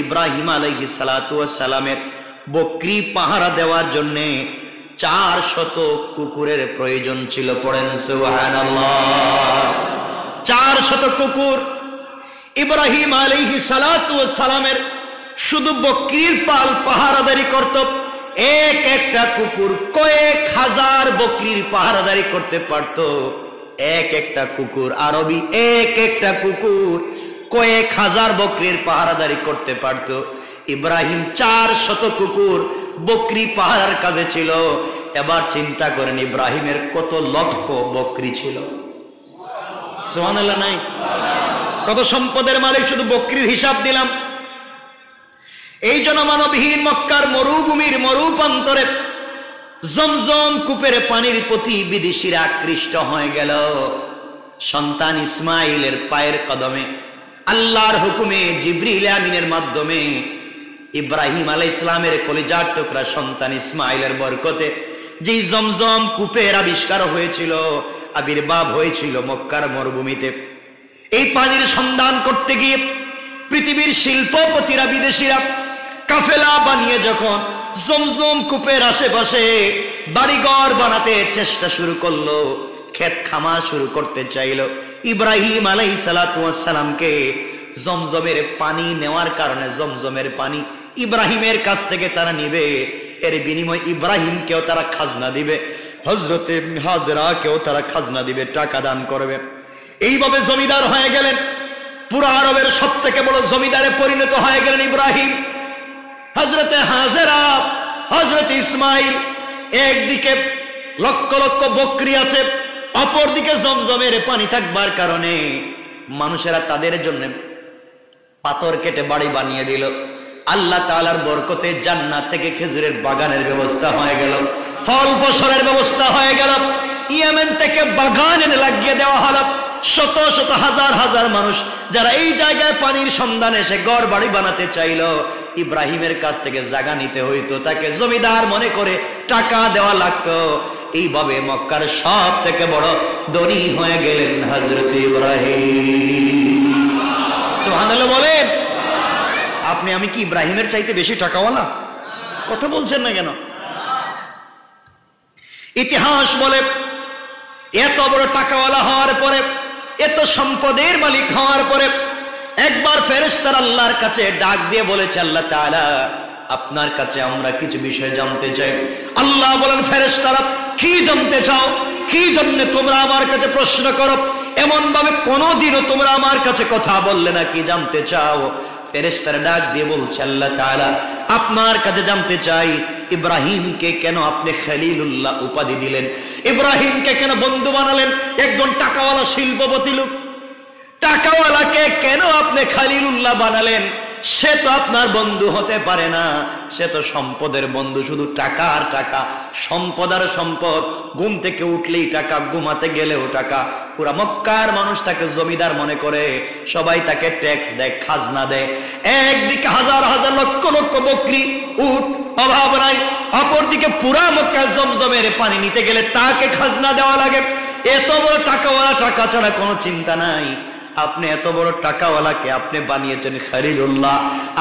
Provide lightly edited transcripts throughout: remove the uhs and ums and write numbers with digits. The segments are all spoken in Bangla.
ইব্রাহিম আলাইহিস সালাতু ওয়াস সালামের বকরি পাহারা দেওয়ার জন্য 400 কুকুরের প্রয়োজন ছিল। পড়েন সুবহানাল্লাহ। 400 কুকুর ইব্রাহিম আলাইহিস সালাতু ওয়াস সালামের শুধু বকরির পাল পাহারাদারি করত। এক একটা কুকুর কয়েক হাজার বকরির পাহারাদারি করতে পারত। এক একটা কুকুর আরবি, এক একটা কুকুর কয়েক হাজার বকরির পাহারাদারি করতে পারত। ইব্রাহিম 400 কুকুর বকরি পাহারার কাজে ছিল। এবার চিন্তা করেন ইব্রাহিমের কত লক্ষ বকরি ছিল। সুবহানাল্লাহ নাই? কত সম্পদের মালিক, শুধু বকরির হিসাব দিলাম। এই জনমানবহীন মক্কার মরুভূমির মরুপ্রান্তরে জমজম কূপের পানির প্রতি বিদেশিরা আকৃষ্ট হয়ে গেল। সন্তান ইসমাইলের পায়ের কদমে আল্লাহর হুকুমে জিবরিল আমিনের মাধ্যমে ইব্রাহিম আলাইহিস সালামের কলিজার টুকরা সন্তান ইসমাইলের বরকতে যে জমজম কূপের আবিষ্কার হয়েছিল, আবির্ভাব হয়েছিল মক্কার মরুভূমিতে। এই পানির সন্ধান করতে গিয়ে পৃথিবীর শিল্পপতিরা বিদেশিরা কাফেলা বানিয়ে যখন জমজম কূপের আশেপাশে বাড়িঘর বানাতে চেষ্টা শুরু করলো, ক্ষেত খামা শুরু করতে চাইল, ইব্রাহিম আলাইহিস সালাতু ওয়াস সালামকে জমজমের পানি নেওয়ার কারণে জমজমের পানি ইব্রাহিমের কাছ থেকে তারা নিবে, এর বিনিময়ে ইব্রাহিমকেও তারা খাজনা দিবে, হযরতে হাজরাকেও তারা খাজনা দিবে, টাকা দান করবে। এইভাবে জমিদার হয়ে গেলেন। পুরো আরবের সবথেকে বড় জমিদারে পরিণত হয়ে গেলেন ইব্রাহিম। হযরতে হাজরা, হযরত ইসমাইল, একদিকে লক্ষ লক্ষ বকরি আছে, অপরদিকে জমজমের পানি থাকবার কারণে মানুষেরা তাদের জন্য পাথর কেটে বাড়ি বানিয়ে দিল। আল্লাহ তাআলার বরকতে জান্নাত থেকে খেজুরের বাগানের ব্যবস্থা হয়ে গেল, ফল ফসলের ব্যবস্থা হয়ে গেল। ইয়েমেন থেকে বাগান এনে লাগিয়ে দেওয়া হলো। শত শত হাজার হাজার মানুষ যারা এই জায়গায় পানির সন্ধানে এসে ঘর বাড়ি বানাতে চাইল, ইব্রাহিমের কাছ থেকে জায়গা নিতে হইতো, তাকে জমিদার মনে করে টাকা দেওয়া লাগতো। এইভাবে মক্কার সব থেকে বড় ধনী হয়ে গেলেন হযরত ইব্রাহিম। সুবহানাল্লাহ বলেন। আপনি আমি কি ইব্রাহিমের চাইতে বেশি টাকাওয়ালা? কথা বলছেন না কেন? ইতিহাস বলে এত বড় টাকাওয়ালা হওয়ার পরে, এত সম্পদের মালিক হওয়ার পরে একবার ফেরেশতারা আল্লাহর কাছে ডাক দিয়ে বলেছে, আল্লাহ তাআলা আপনার কাছে আমরা কিছু বিষয় জানতে চাই। আল্লাহ বলেন, ফেরেশতারা কি জানতে চাও? কি জন্য তোমরা আমার কাছে প্রশ্ন করো? এমন ভাবে কোনদিনও তোমরা আমার কাছে কথা বললে না, কি জানতে চাও? ফেরেশতারা ডাক দিয়ে বলছে, আল্লাহ তাআলা আপনার কাছে জানতে চাই ইব্রাহিমকে কেন আপনি খলিলুল্লাহ উপাধি দিলেন? ইব্রাহিমকে কেন বন্ধু বানালেন? একজন টাকাওয়ালা শিল্পপতি লোক, টাকাওয়ালাকে কেন আপনি খলিলুল্লাহ বানালেন? সে তো আপনার বন্ধু হতে পারে না, সে তো সম্পদের বন্ধু, শুধু টাকা আর টাকা, সম্পদ আর সম্পদ। ঘুম থেকে উঠলেই টাকা, ঘুমাতে গেলেও টাকা। পুরা মক্কার মানুষ তাকে জমিদার মনে করে, সবাই তাকে ট্যাক্স দেয়, খাজনা দেয়। একদিকে হাজার হাজার লক্ষ লক্ষ বকরি, উট, অভাব নাই, অপরদিকে পুরা মক্কার জমজমের পানি নিতে গেলে তাকে খাজনা দেওয়া লাগে। এত বড় টাকাওয়ালা, টাকা ছাড়া কোনো চিন্তা নাই। আপনি এত বড় টাকাওয়ালাকে আপনি বানিয়েছেন খলিলুল্লাহ,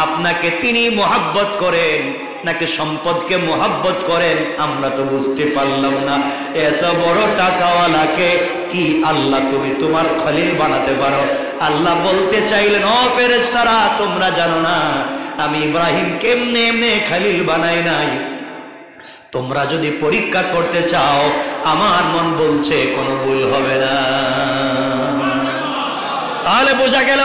আপনাকে তিনি মোহাব্বত করেন নাকি সম্পদকে মোহাব্বত করেন আমরা তো বুঝতে পারলাম না। এত বড় টাকাওয়ালাকে কি আল্লাহ তুমি তোমার খলিল বানাতে পারো? আল্লাহ বলতে চাইলেন, ও ফেরেশতারা তোমরা জানো না আমি ইব্রাহিম কেমনে এমনি খলিল বানাই নাই। তোমরা যদি পরীক্ষা করতে চাও, আমার মন বলছে কোনো ভুল হবে না। তাহলে বোঝা গেল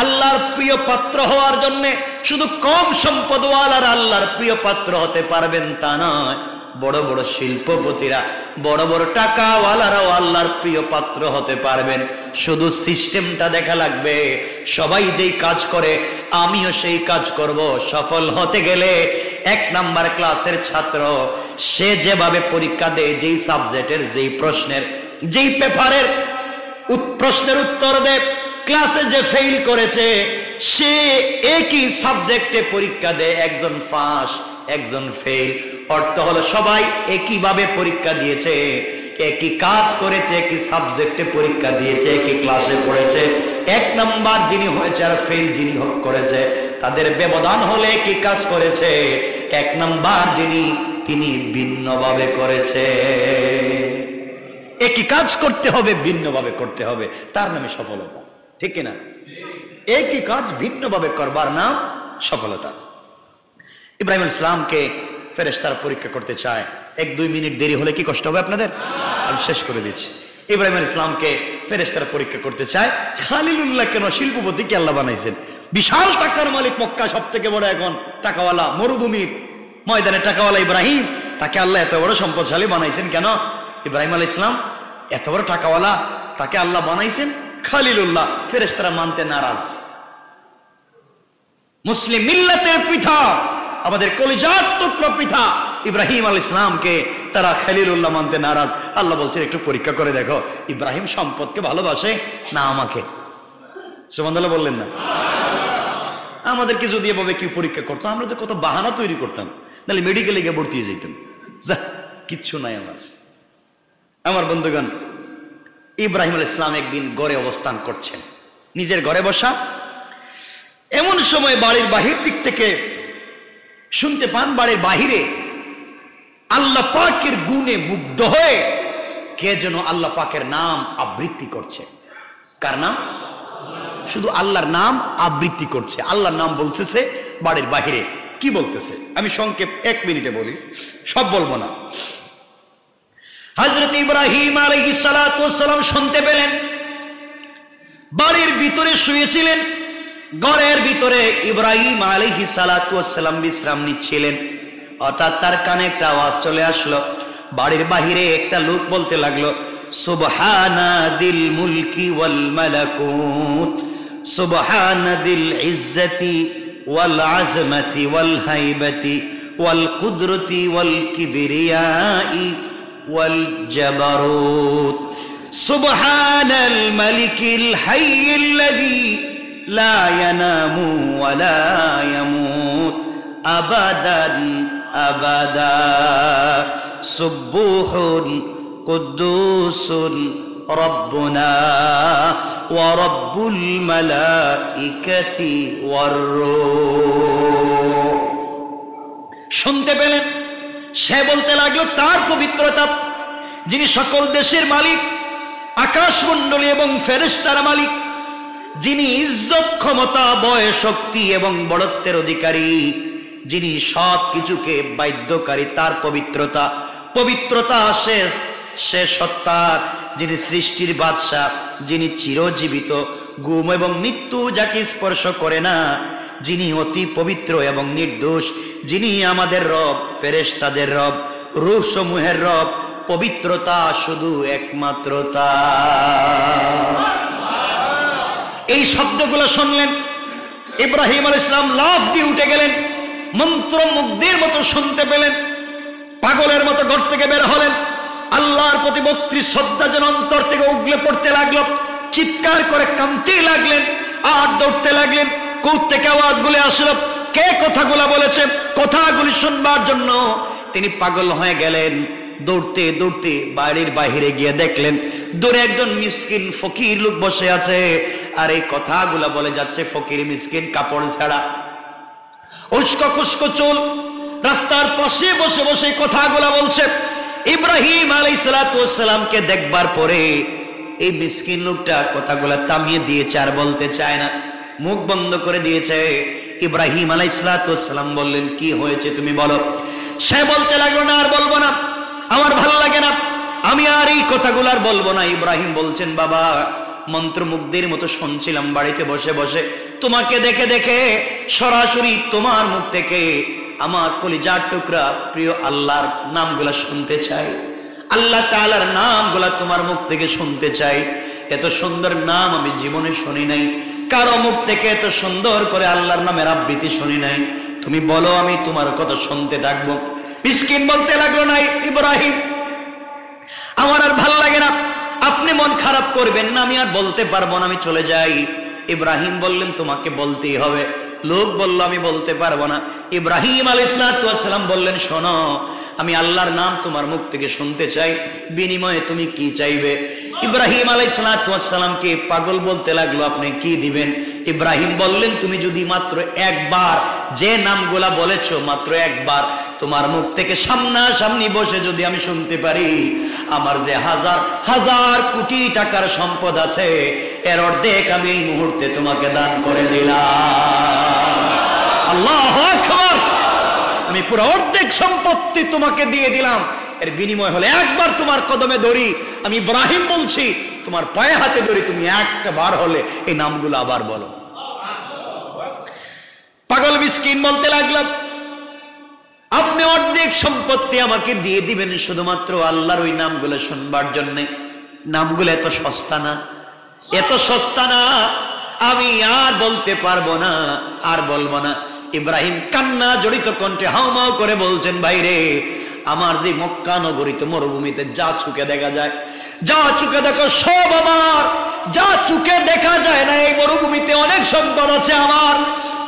আল্লাহর প্রিয় পাত্র হওয়ার জন্য শুধু কম সম্পদওয়ালারা আল্লাহর প্রিয় পাত্র হতে পারবেন তা নয়, বড় বড় শিল্পপতিরা, বড় বড় টাকাওয়ালারাও আল্লাহর প্রিয় পাত্র হতে পারবেন। শুধু সিস্টেমটা দেখা লাগবে। সবাই যেই কাজ করে আমিও সেই কাজ করব। সফল হতে গেলে 1 নাম্বার ক্লাসের ছাত্র সে যেভাবে পরীক্ষা দেয়, যেই সাবজেক্টের, যেই প্রশ্নের, যেই পেপারের প্রশ্নের উত্তর দেয়, ক্লাসে যে ফেল করেছে সে একই সাবজেক্টে পরীক্ষা দেয়, একজন পাস একজন ফেল। অর্থ হলো সবাই একইভাবে পরীক্ষা দিয়েছে, একই কাজ করেছে, একই সাবজেক্টে পরীক্ষা দিয়েছে, একই ক্লাসে পড়েছে। 1 নাম্বার যিনি হয়েছে আর ফেল যিনি করেছে তাদের ব্যবধান হলে কি কাজ করেছে? এক নাম্বার তিনি ভিন্নভাবে করেছে। একই কাজ করতে হবে, ভিন্নভাবে করতে হবে, তার নামে সফলতা, ঠিক কিনা? একই কাজ ভিন্নভাবে করবার নাম সফলতা। ইব্রাহিম আলাইহিস সালামকে ফেরেশতারা পরীক্ষা করতে চায়। 1-2 মিনিট দেরি হলে কি কষ্ট হবে আপনাদের? আমি শেষ করে দিচ্ছি। ইব্রাহিম আলাইহিস সালামকে ফেরেশতারা পরীক্ষা করতে চায়, খালিলুল্লাহ কেন শিল্পপতিকে আল্লাহ বানাইছেন? বিশাল টাকার মালিক, মক্কা সবথেকে বড় এখন টাকাওয়ালা, মরুভূমির ময়দানে টাকাওয়ালা ইব্রাহিম, তাকে আল্লাহ এত বড় সম্পদশালী বানাইছেন কেন? ইব্রাহিম আলাইহিস সালাম এত বড় টাকাওয়ালা, তাকে আল্লাহ বানাইছেন খালিলুল্লাহ। ফেরেশতারা মানতে নারাজ। মুসলিম মিল্লাতের পিতা, আমাদের কলিজার টুকরো পিতা ইব্রাহিম আলাইহিস সালামকে তারা খালিলুল্লাহ মানতে নারাজ। আল্লাহ বলছেন একটু পরীক্ষা করে দেখো, ইব্রাহিম সম্পদকে ভালোবাসে না আমাকে? সুবহানাল্লাহ বললেন না? আমাদেরকে যদি এভাবে কি পরীক্ষা করতো, আমরা যে কত বাহানা তৈরি করতাম, নাহলে মেডিকেলে গিয়ে ভর্তি হয়ে যেতাম। যা, কিচ্ছু নাই আমার বন্ধুগণ। ইব্রাহিম আলাইহিস সালাম একদিন ঘরে অবস্থান করছেন, নিজের ঘরে বসা। এমন সময় বাড়ির বাহির দিক থেকে শুনতে পান, বাড়ির বাহিরে আল্লাহ পাকের গুণে মুগ্ধ হয়ে কে যেন আল্লাহ পাকের নাম আবৃত্তি করছে। কার নাম? শুধু আল্লাহর নাম আবৃত্তি করছে, আল্লাহর নাম বলতেছে বাড়ির বাহিরে। কি বলতেছে আমি সংক্ষেপ 1 মিনিটে বলি, সব বলবো না। হযরত ইব্রাহিম আলাইহিস সালাতু ওয়াস সালাম শুনতে পেলেন, বাড়ির ভিতরে শুয়েছিলেন, ঘরের ভিতরে ইব্রাহিম আলাইহিস সালাতু ওয়াস সালাম বিশ্রাম নিচ্ছিলেন। হঠাৎ তার কানে একটা আওয়াজ চলে আসলো। বাড়ির বাহিরে একটা লোক বলতে লাগলো, সুবহানা দিল মুলকি ওয়াল মালাকুত, সুবহানা দিল ইজ্জতি ওয়াল আজমতি ওয়াল হাইবতি ওয়াল কুদরতি ওয়াল কিবরিয়াই ওয়াল জাবারুত, সুবহানাল মালিকিল হাইয়্যিল্লাযী লা ইয়ানামু ওয়া লা ইয়ামুত আবাদান আবাদা, সুবহুন কুদ্দুসুন রব্বুনা ওয়া রব্বুল মালাইকাতি ওয়ার রূহ। শুনতে পেলেন, সে বলতে লাগলো তার পবিত্রতা, যিনি সকল দেশের মালিক, আকাশমণ্ডলী এবং ফেরেশতার মালিক, যিনি ইজ্জত, ক্ষমতা, বয়, শক্তি এবং বড়ত্বের অধিকারী, যিনি সব কিছুকে বাধ্যকারী, তার পবিত্রতা। পবিত্রতা শেষ সত্তার, যিনি সৃষ্টির বাদশা, যিনি চিরজীবিত, গুম এবং মৃত্যু যাকে স্পর্শ করে না, যিনি অতি পবিত্র এবং নির্দোষ, যিনি আমাদের রব, ফেরেশতাদের রব, রূহ সমূহের রব। পবিত্রতা শুধু একমাত্র তার। এই শব্দগুলো শুনলেন, ইব্রাহিম আলাইহিস সালাম লাফ দিয়ে উঠে গেলেন, মন্ত্রমুগ্ধের মতো শুনতে পেলেন, পাগলের মতো ঘর থেকে বের হলেন। আল্লাহর প্রতি ভক্তি শ্রদ্ধা যেন অন্তর থেকে উগলে পড়তে লাগলো, চিৎকার করে কাঁদতে লাগলেন আর দৌড়তে লাগলেন। কোথা থেকে আওয়াজগুলো আসলো, কে কথাগুলো বলেছে, কথাগুলি শুনবার জন্য তিনি পাগল হয়ে গেলেন। দৌড়তে দৌড়তে বাড়ির বাহিরে গিয়ে দেখলেন দূরে একজন মিসকিন ফকির লোক বসে আছে, আর এই কথাগুলা বলে যাচ্ছে ফকির মিসকিন, কাপড় ছাড়া, উস্কো খুস্কো চুল, রাস্তার পাশে বসে বসে কথাগুলা বলছে। ইব্রাহিম আলাইহিস সালাতু ওয়াস সালামকে দেখবার পরে এই মিসকিন লোকটা কথাগুলা থামিয়ে দিয়েছে, আর বলতে চায় না, মুখ বন্ধ করে দিয়েছে। ইব্রাহিম আলাইহিস সালাতু ওয়াস সালাম বললেন, কি হয়েছে তুমি বলো। সে বলতে লাগলো, না আর বলবো না, আমার ভালো লাগে না, আমি আর এই কথাগুলো আর বলবো না। ইব্রাহিম বলছেন, বাবা মন্ত্রমুগ্ধের মতো শুনছিলাম বাড়িতে বসে বসে, তোমাকে দেখে দেখে সরাসরি তোমার মুখ থেকে আমার কলিজার টুকরা প্রিয় আল্লাহর নামগুলা শুনতে চাই, আল্লাহ তাআলার নামগুলা তোমার মুখ থেকে শুনতে চাই। এত সুন্দর নাম আমি জীবনে শুনি নাই, কারো মুখ থেকে এত সুন্দর করে আল্লাহর নামের আবৃত্তি শুনি নাই। তুমি বলো, আমি তোমার কথা শুনতে থাকবো। মিসকিন বলতে লাগলো, না ইব্রাহিম, আমার আর ভাল লাগে না, আপনি মন খারাপ করবেন না, আমি আর বলতে পারবো না, আমি চলে যাই। ইব্রাহিম বললেন, তোমাকে বলতেই হবে। লোক বলল, আমি বলতে পারবো না। ইব্রাহিম আলাইহিস সালাম বললেন, শোনো, আমি আল্লাহর নাম তোমার মুখ থেকে শুনতে চাই, বিনিময়ে তুমি কি চাইবে। ইব্রাহিম আলাইহিস সালামকে পাগল বলতে লাগলো, আপনি কি দিবেন। ইব্রাহিম বললেন, তুমি যদি মাত্র একবার যে নামগুলা বলেছো, মাত্র একবার তোমার মুখ থেকে সামনাসামনি বসে যদি আমি শুনতে পারি, আমার যে হাজার হাজার কোটি টাকার সম্পদ আছে এর অর্ধেক আমি এই মুহূর্তে তোমাকে দান করে দিলাম। আল্লাহু আকবার। আমি পুরো অর্ধেক সম্পত্তি তোমাকে দিয়ে দিলাম, এর বিনিময় হলে একবার তোমার কদমে ধরি। আমি ইব্রাহিম বলছি, তোমার পায়ে হাতে ধরি, তুমি একটা বার হলে এই নামগুলো আবার বলো। পাগল মিসকিন বলতে লাগলাম, আপনি অর্ধেক সম্পত্তি আমাকে দিয়ে দিবেন শুধুমাত্র আল্লাহর ওই নামগুলো শুনবার জন্য? নামগুলো এত সস্তা না, এত সস্তা না, আমি আর বলতে পারবো না, আর বলবো না। ইব্রাহিম কান্না জড়িত কণ্ঠে হাউমাউ করে বলছেন, ভাইরে, আমার যে মক্কা নগরীতে মরুভূমিতে যা চোখে দেখা যায়, যা চোখে দেখো সব আমার, যা চোখে দেখা যায় না এই মরুভূমিতে অনেক সম্পদ আছে আমার।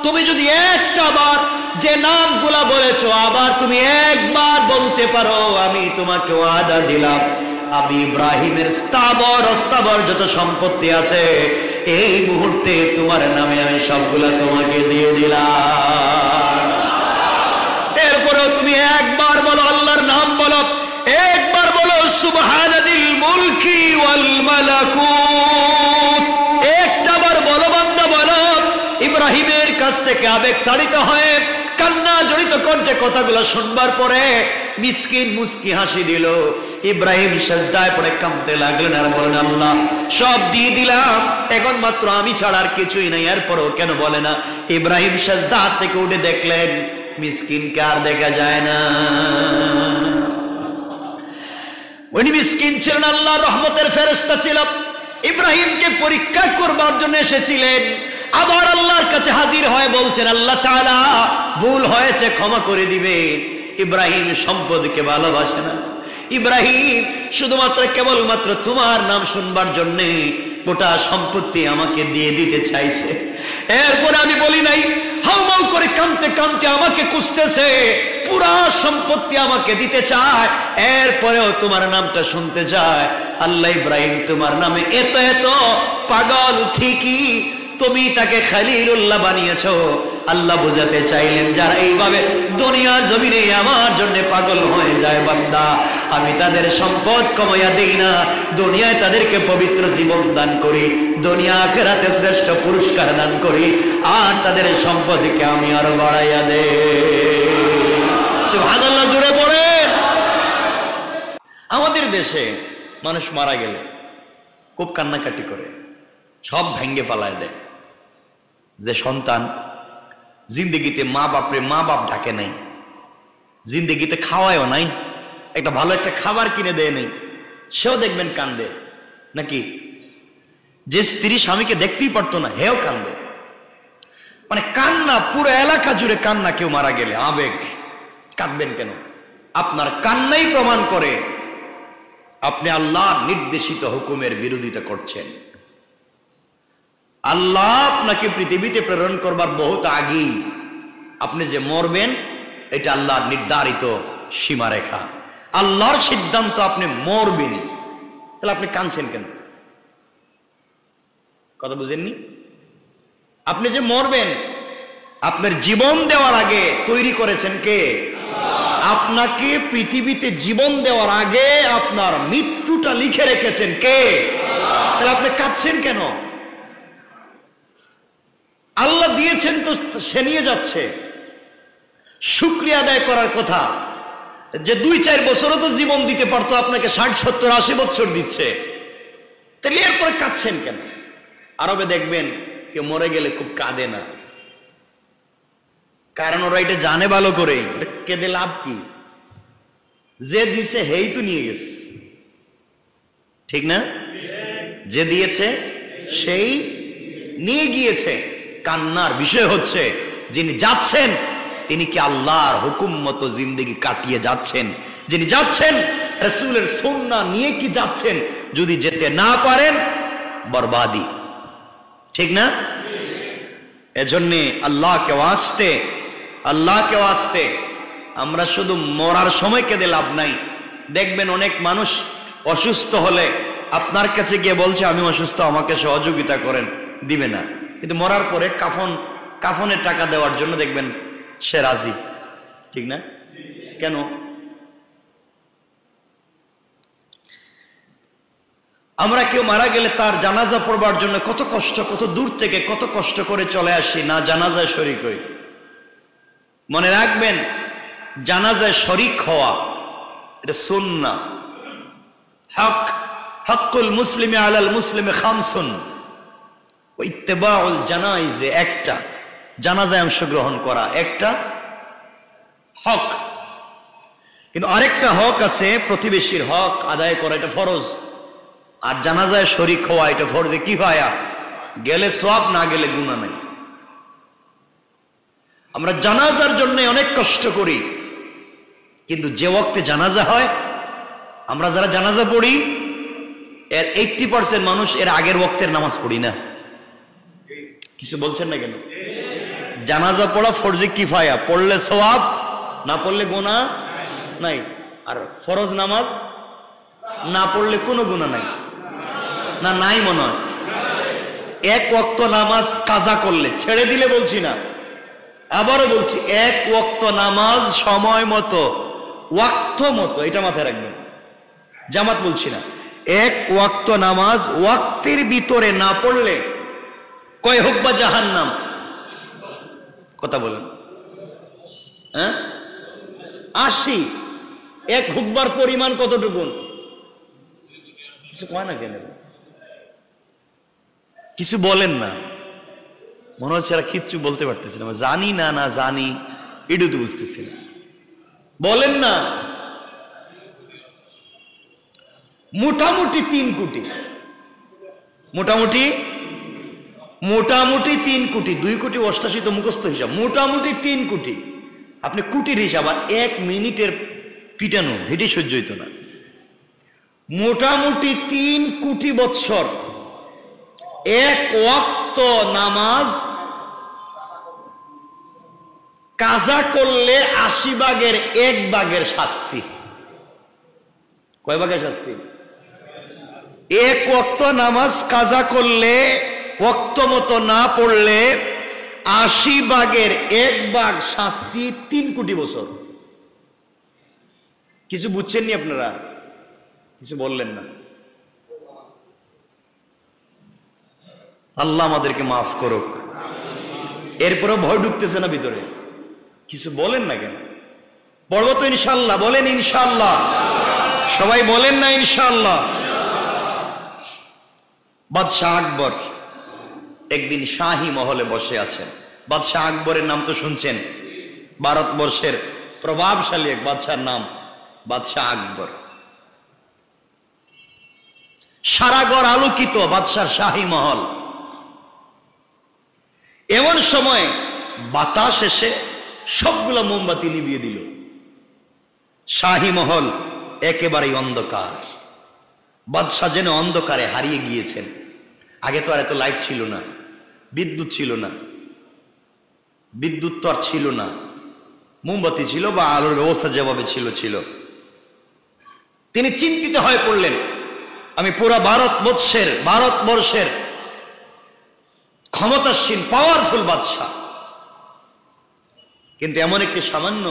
তুমি যদি একটা বার যে নামগুলা বলেছো আবার তুমি একবার বলতে পারো, আমি তোমাকে ওয়াদা দিলাম, আমি ইব্রাহিমের স্থাবর অস্থাবর যত সম্পত্তি আছে এই মুহূর্তে তোমার নামে আমি সবগুলা তোমাকে দিয়ে দিলাম। এরপরেও তুমি একবার বলো, আল্লাহর নাম বলো, একবার বলো সুবহানাদিল মুলকি ওয়াল মালাকুত, একটা বার বলো বান্দা বলো। ইব্রাহিমের কাছ থেকে আবেগ তাড়িত হয়ে কান্না জড়িত কণ্ঠে কথাগুলো শুনবার পরে মিসকিন মুস্কি হাসি দিল। ইব্রাহিম সিজদায় পড়ে কাঁদতে লাগলেন আর বলেন, আল্লাহ সব দিয়ে দিলাম, এখন মাত্র আমি ছাড়া আর কিছুই নাই। এরপরও কেন বলে না? ইব্রাহিম সিজদা থেকে উঠে দেখলেন মিসকিনকে আর দেখা যায় না। উনি মিসকিন ছিলেন, আল্লাহর রহমতের ফেরেশতা ছিল, ইব্রাহিমকে পরীক্ষা করবার জন্য এসেছিলেন। আবার আল্লাহর কাছে হাজির হয়ে বলছেন, আল্লাহ তাআলা ভুল হয়েছে, ক্ষমা করে দিবেন। ইব্রাহিম সম্পদকে ভালোবাসে না, ইব্রাহিম শুধুমাত্র কেবলমাত্র তোমার নাম শুনবার জন্য গোটা সম্পত্তি আমাকে দিয়ে দিতে চাইছে। এরপরে আমি বলি নাই, হাউমাউ করে কাঁদতে কাঁদতে আমাকে খুঁজতেছে, পুরা সম্পত্তি আমাকে দিতে চায়, এরপরেও তোমার নামটা শুনতে চায়। আল্লাহ ইব্রাহিম তোমার নামে এত এত পাগল ঠিকই, তুমি তাকে খলিলুল্লাহ বানিয়েছো। আল্লাহ বোঝাতে চাইলেন, যারা এইভাবে দুনিয়ার জমিনে আমার জন্য পাগল হয়ে যায় বান্দা, আমি তাদের সম্পদ কমাইয়া দেই না, দুনিয়ায় তাদেরকে পবিত্র জীবন দান করি, দুনিয়া আখিরাতে শ্রেষ্ঠ পুরস্কার দান করি, আর তাদের সম্পদকে আমি আরো বাড়াইয়া দেই। সুবহানাল্লাহ, জুড়ে পড়ে। আমাদের দেশে মানুষ মারা গেলে খুব কান্নাকাটি করে, সব ভেঙ্গে ফালায় দেয়। যে সন্তান জিন্দেগিতে মা বাপ ডাকে নাই, জিন্দেগিতে খাওয়ায়ও নাই, একটা ভালো একটা খাবার কিনে দেয় নাই, সেও দেখবেন কান্দে নাকি? যে স্ত্রী স্বামীকে দেখতেই পারতো না হেও কান্দে। মানে কান্না, পুরো এলাকা জুড়ে কান্না। কেউ মারা গেলে আবেগ, কাঁদবেন কেন? আপনার কান্নাই প্রমাণ করে আপনি আল্লাহর নির্দেশিত হুকুমের বিরোধিতা করছেন। আল্লাহ আপনাকে পৃথিবীতে প্রেরণ করবার বহুত আগেই আপনি যে মরবেন, এটা আল্লাহর নির্ধারিত সীমারেখা, আল্লাহর সিদ্ধান্ত, আপনি মরবেনই। তাহলে আপনি কাঁদছেন কেন? কথা বুঝেননি? আপনি যে মরবেন, আপনার জীবন দেওয়ার আগে তৈরি করেছেন কে? আপনাকে পৃথিবীতে জীবন দেওয়ার আগে আপনার মৃত্যুটা লিখে রেখেছেন কে? তাহলে আপনি কাঁদছেন কেন? আল্লাহ দিয়েছেন তো সে নিয়ে যাচ্ছে, শুকরিয়া আদায় করার কথা। যে 2-4 বছরও তো জীবন দিতে পারতো, আপনাকে 60, 70, 80 বছর দিচ্ছে, তাহলে এরপরে কাঁদছেন কেন? আরবে দেখবেন কেউ মরে গেলে খুব কাঁদে না, কারণ ওরা এটা জানে ভালো করে, কেঁদে লাভ কি? যে দিছে হেই তো নিয়ে গেছে, ঠিক না? যে দিয়েছে সেই নিয়ে গিয়েছে। কান্নার বিষয় হচ্ছে যিনি যাচ্ছেন তিনি কি আল্লাহর হুকুম মতো জিন্দেগি কাটিয়ে যাচ্ছেন? যিনি যাচ্ছেন রাসূলের সুন্নাহ নিয়ে কি যাচ্ছেন? যদি যেতে না পারেন বরবাদি, ঠিক না? এজন্য আল্লাহকে ওয়াস্তে আমরা শুধু মরার সময় কেঁদে লাভ নাই। দেখবেন অনেক মানুষ অসুস্থ হলে আপনার কাছে গিয়ে বলছে আমি অসুস্থ, আমাকে সহযোগিতা করেন, দিবে না। কিন্তু মরার পরে কাফনের টাকা দেওয়ার জন্য দেখবেন সে রাজি, ঠিক না? কেন? আমরা কেউ মারা গেলে তার জানাজা পড়বার জন্য কত কষ্ট, কত দূর থেকে কত কষ্ট করে চলে আসি, না জানাজায় শরীক হই। মনে রাখবেন, জানাজায় শরীক হওয়া এটা সুন্নাহ। হকুল মুসলিমে আলাল মুসলিমে খামসুন ওয়া ইত্তিবাউল জানাইজে, একটা জানাজায় অংশগ্রহণ করা একটা হক। কিন্তু আরেকটা হক আছে, প্রতিবেশীর হক আদায় করা, এটা ফরজ। আর জানাজায় শরীক হওয়া এটা ফরজে কিফায়া, গেলে সওয়াব, না গেলে গুনাহ নাই। আমরা জানাজার জন্য অনেক কষ্ট করি, কিন্তু যে ওয়াক্তে জানাজা হয়, আমরা যারা জানাজা পড়ি এর 80% মানুষ এর আগের ওয়াক্তের নামাজ পড়ি না। কিছু বলছেন না কেন? জানাজা পড়া ফরজে কিফায়া, পড়লে সওয়াব, না পড়লে গুনাহ নাই। আর ফরজ নামাজ না পড়লে কোনো গুনাহ নাই, না নাই মনে হয়। এক ওয়াক্ত নামাজ কাজা করলে, ছেড়ে দিলে বলছি না, আবারও বলছি, এক ওয়াক্ত নামাজ সময় মতো, ওয়াক্ত মতো, এটা মাথায় রাখবেন, জামাত বলছি না, এক ওয়াক্ত নামাজ ওয়াক্তের ভিতরে না পড়লে কয় হোক বা জাহান্নাম? কথা বলেন। হ্যাঁ, 80। এক হুকবার পরিমাণ কতটুকু? কিছু কয় না কেন? কিছু বলেন না, মনে হচ্ছে এরা কিচ্ছু বলতে পারতেছে না। জানি না, না জানি, এটু তো বুঝতেছি না, বলেন না। মোটামুটি 3 কোটি, মোটামুটি 3 কোটি, 2 কোটি 88 তো মুখস্থ হিসাব, মোটামুটি 3 কোটি। আপনি কোটির হিসাব, আর 1 মিনিটের পিটানো হেঁটে সহ্য হইত না। মোটামুটি 3 কোটি বৎসর এক ওয়াক্ত নামাজ কাজা করলে 80 ভাগের 1 ভাগের শাস্তি। কয় ভাগের শাস্তি? এক ওয়াক্ত নামাজ কাজা করলে, ওয়াক্ত মতো না পড়লে 80 ভাগের 1 ভাগ শাস্তি, 3 কোটি বছর। কিছু বুঝছেননি আপনারা? কিছু বললেন না। আল্লাহ আমাদেরকে মাফ করুক। এরপরে ভয় ঢুকতেছে না ভিতরে? কিছু বলেন না কেন? পড়বো তো ইনশাআল্লাহ, বলেন ইনশাআল্লাহ, সবাই বলেন না ইনশাআল্লাহ। বাদশাহ আকবর একদিন শাহী মহলে বসে আছেন। বাদশাহ আকবরের নাম তো শুনছেন, ভারতবর্ষের প্রভাবশালী এক বাদশার নাম বাদশাহ আকবর। সারা ঘর আলোকিত, বাদশার শাহী মহল। এমন সময় বাতাস এসে সবগুলো মোমবাতি নিভিয়ে দিল। শাহী মহল একেবারেই অন্ধকার। বাদশাহ যেন অন্ধকারে হারিয়ে গিয়েছেন। আগে তো আর এত লাইট ছিল না, বিদ্যুৎ ছিল না, বিদ্যুৎ তো আর ছিল না, মোমবাতি ছিল বা আলোর ব্যবস্থা যেভাবে ছিল। তিনি চিন্তিত হয়ে পড়লেন, আমি পুরা ভারতবর্ষের ক্ষমতাসীন পাওয়ারফুল বাদশাহ, কিন্তু এমন একটি সামান্য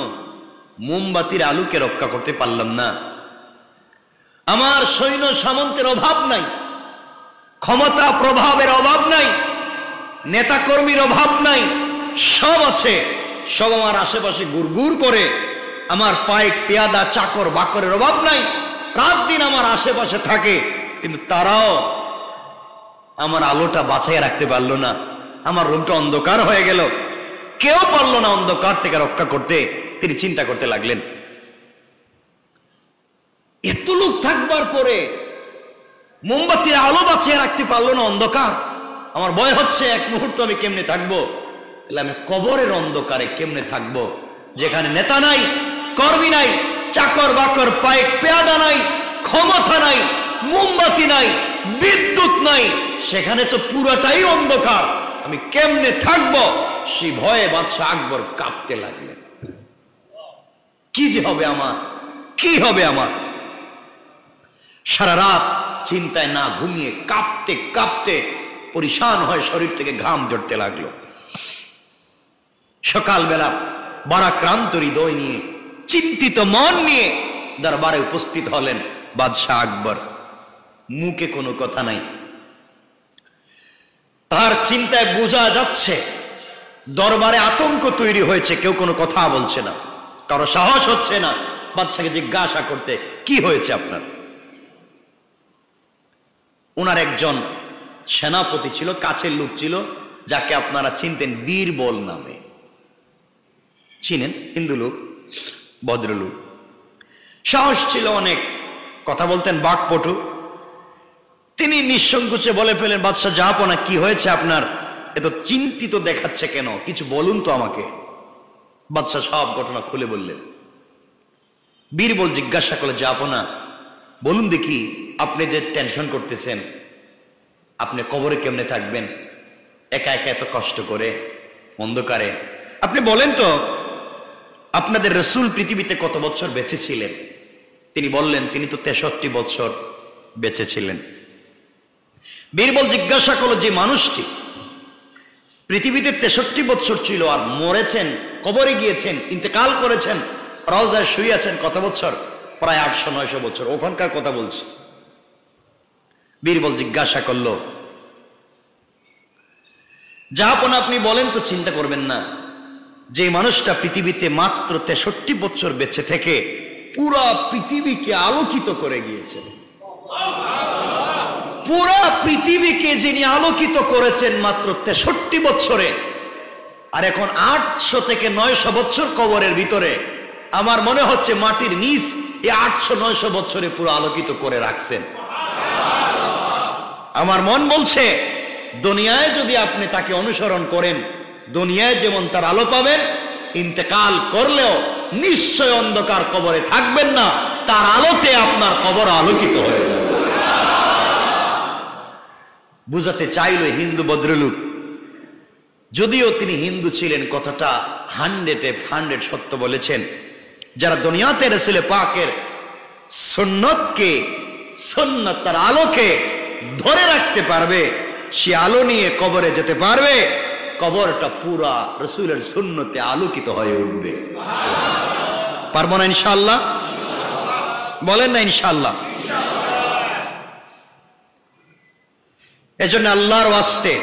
মোমবাতির আলোকে রক্ষা করতে পারলাম না। আমার সৈন্য সামন্তের অভাব নাই, ক্ষমতা প্রভাবের অভাব নাই, নেতাকর্মীর অভাব নাই, সব আছে। সব আমার আশেপাশে গুড়গুড় করে। আমার পাইক পেয়াদা চাকর বাকরের অভাব নাই, রাত দিন আমার আশেপাশে থাকে, কিন্তু তারাও আমার আলোটা বাঁচাইয়া রাখতে পারলো না। আমার রুমটা অন্ধকার হয়ে গেল, কেউ পারলো না অন্ধকার থেকে রক্ষা করতে। তিনি চিন্তা করতে লাগলেন, এত লোক থাকবার পরে মোমবাতির আলো বাঁচিয়ে রাখতে পারলো না অন্ধকার। আমার ভয় হচ্ছে এক মুহূর্ত আমি কেমনে থাকবো। আমি কবরের অন্ধকারে কেমনে থাকবো, যেখানে নেতা নাই, কর্মী নাই, চাকর বাকর পাইক পেয়াদা নাই, ক্ষমতা নাই, মোমবাতি নাই, বিদ্যুৎ নাই, সেখানে তো পুরোটাই অন্ধকার। আমি কেমনে থাকবো? সেই ভয়ে বাদশাহ আকবর কাঁপতে লাগলেন। কি যে হবে আমার, কি হবে আমার? সারা রাত চিন্তায় না ঘুমিয়ে কাঁপতে কাঁপতে পরিশান হয়ে শরীর থেকে ঘাম ঝরতে লাগলো। সকালবেলা ভারাক্রান্ত হৃদয় নিয়ে, চিন্তিত মন নিয়ে দরবারে উপস্থিত হলেন বাদশাহ আকবর। মুখে কোনো কথা নাই, তার চিন্তায় বোঝা যাচ্ছে দরবারে আতঙ্ক তৈরি হয়েছে, কেউ কোনো কথা বলছে না, কারো সাহস হচ্ছে না বাদশাকে জিজ্ঞাসা করতে কি হয়েছে আপনার। ওনার একজন সেনাপতি ছিল, কাছের লোক ছিল, যাকে আপনারা চিনতেন বীরবল নামে, চিনেন, হিন্দু লোক, ভদ্রলোক, সাহস ছিল অনেক, কথা বলতেন, বাকপটু। তিনি নিঃসংকোচে বলে ফেলেন, বাদশাহ জাহাপনা কি হয়েছে আপনার, এত চিন্তিত দেখাচ্ছে কেন, কিছু বলুন তো আমাকে। বাদশাহ সব ঘটনা খুলে বললেন। বীরবল জিজ্ঞাসা করলে, জাহাপনা বলুন দেখি, আপনি যে টেনশন করতেছেন, আপনি কবরে কেমনে থাকবেন একা একা এত কষ্ট করে অন্ধকারে, আপনি বলেন তো আপনাদের রসুল পৃথিবীতে কত বছর বেঁচে ছিলেন। তিনি বললেন, তিনি তো 63 বছর বেঁচে ছিলেন। বীরবল জিজ্ঞাসা করলো, যে মানুষটি পৃথিবীতে 63 বছর ছিল আর মরেছেন, কবরে গিয়েছেন, ইন্তেকাল করেছেন, রওজায় শুয়ে আছেন কত বছর, প্রায় 800-900 বছর, ওখানকার কথা বলছি। বীরবল জিজ্ঞাসা করলো, জাহাপনা আপনি বলেন তো, চিন্তা করবেন না, যে মানুষটা পৃথিবীতে মাত্র 63 বছর বেঁচে থেকে পুরা পৃথিবীকে আলোকিত করে গিয়েছেন, পুরা পৃথিবীকে যিনি আলোকিত করেছেন মাত্র 63 বছরে, আর এখন 800 থেকে 900 বছর কবরের ভিতরে, আমার মনে হচ্ছে মাটির নিচ এই 800-900 বছরে পুরো আলোকিত করে রাখছেন। আমার মন বলছে, দুনিয়ায় যদি আপনি তাকে অনুসরণ করেন, দুনিয়ায় যেমন তার আলো পাবেন, ইন্তেকাল করলেও নিশ্চয় অন্ধকার কবরে থাকবেন না, তার আলোতে আপনার কবর আলোকিত হয়ে যাবে। বুঝাতে চাইল হিন্দু ভদ্রলোক, যদিও তিনি হিন্দু ছিলেন, কথাটা 100% সত্য বলেছেন। যারা দুনিয়াতে রাসূল পাকের সুন্নতকে, সুন্নত তার আলোকে ধরে রাখতে পারবে, সে আলো নিয়ে কবরে যেতে পারবে, কবরটা পুরা রাসূলের সুন্নতে আলোকিত হয়ে উঠবে। পারবো না ইনশাআল্লাহ? বলেন না ইনশাআল্লাহ? এজন্য আল্লাহর ওয়াস্তে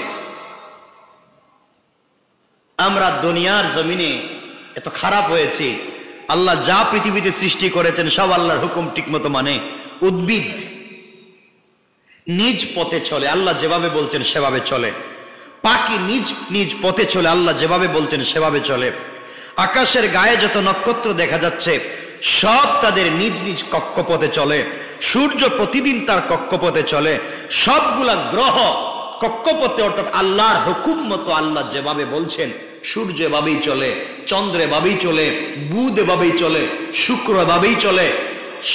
আমরা দুনিয়ার জমিনে এত খারাপ হয়েছি। আল্লাহ যা পৃথিবীতে সৃষ্টি করেছেন সব আল্লাহর হুকুম ঠিকমতো মানে। উদ্ভিদ নিজ পথে চলে, আল্লাহ যেভাবে বলছেন সেভাবে চলে। পাখি নিজ নিজ পথে চলে, আল্লাহ যেভাবে বলছেন সেভাবে চলে। আকাশের গায়ে যত নক্ষত্র দেখা যাচ্ছে সব তাদের নিজ নিজ কক্ষপথে চলে। সূর্য প্রতিদিন তার কক্ষপথে চলে। সবগুলা গ্রহ কক্ষপথে, অর্থাৎ আল্লাহর হুকুম মতো, আল্লাহ যেভাবে বলছেন সূর্য এভাবেই চলে, চন্দ্র এভাবেই চলে, বুধ এভাবেই চলে, শুক্র এভাবেই চলে।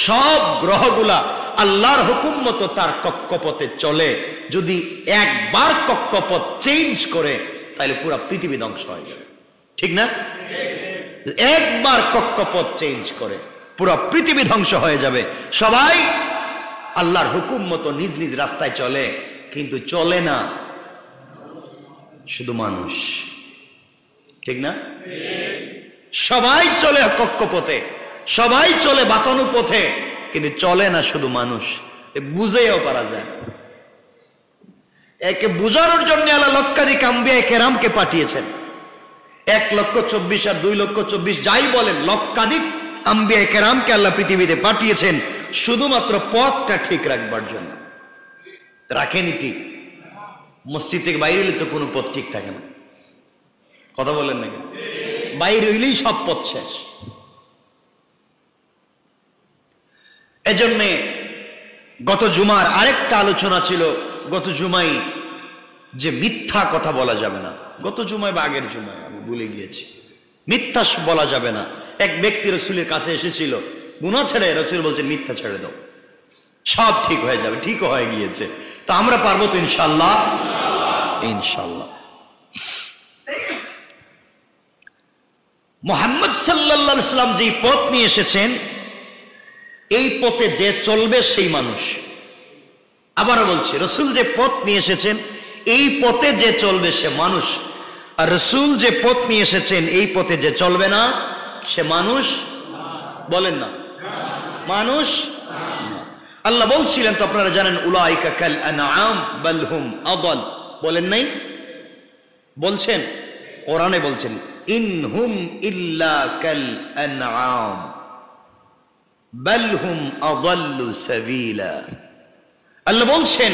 সব গ্রহগুলা আল্লাহর হুকুম মতো তার কক্ষপথে চলে। যদি একবার কক্ষপথ চেঞ্জ করে তাহলে পুরো পৃথিবী ধ্বংস হয়ে যাবে, ঠিক না? একবার কক্ষপথ চেঞ্জ করে পুরো পৃথিবী ধ্বংস হয়ে যাবে। সবাই আল্লাহর হুকুম মতো নিজ নিজ রাস্তায় চলে, কিন্তু চলে না শুধু মানুষ, ঠিক না? সবাই চলে কক্ষপথে, সবাই চলে বাতানু পথে, কিন্তু চলে না শুধু মানুষ। বুঝেও পারা যায়। একে বুঝানোর জন্য আল্লাহ লক্ষাধিক আম্বিয়া কেরামকে পাঠিয়েছেন। 1,24,000 আর 2,24,000 যাই বলেন, লক্ষাধিক আম্বিয়া কেরামকে আল্লাহ পৃথিবীতে পাঠিয়েছেন শুধুমাত্র পথটা ঠিক রাখবার জন্য। রাখেনি ঠিক? মসজিদ থেকে বাইরে হইলে তো কোনো পথ ঠিক থাকে না, কথা বলেন নাকি? বাইরে হইলেই সব পথ শেষ। এজন্যে গত জুমার আরেকটা আলোচনা ছিল, গত জুমাই যে মিথ্যা কথা বলা যাবে না। গত জুমায় বা আগের জুমায় আমি ভুলে গিয়েছি, মিথ্যা বলা যাবে না। এক ব্যক্তি রসুলের কাছে এসেছিল, গুনাহ ছেড়ে, রসুল বলছেন মিথ্যা ছেড়ে দাও, সব ঠিক হয়ে যাবে। ঠিকও হয়ে গিয়েছে। তো আমরা পারবো তো ইনশাআল্লাহ? ইনশাআল্লাহ। মুহাম্মদ সাল্লাল্লাহু আলাইহি ওয়াসাল্লাম যে পথ নিয়ে এসেছেন, এই পথে যে চলবে সেই মানুষ। আবারও বলছি, রসুল যে পথ নিয়ে এসেছেন এই পথে যে চলবে সে মানুষ, আর রাসূল যে পথ নিয়ে এসেছেন এই পথে যে চলবে না সে মানুষ। বলেন না মানুষ। আল্লাহ বলছিলেন তো আপনারা জানেন, উলাইকা কাল আনআম বাল হুম আদাল। বলেন নাই? বলছেন, কোরআনে বলছেন ইনহুম ইল্লা কাল আনআম বাল হুম আদাল্লু সাবিলা। আল্লাহ বলছেন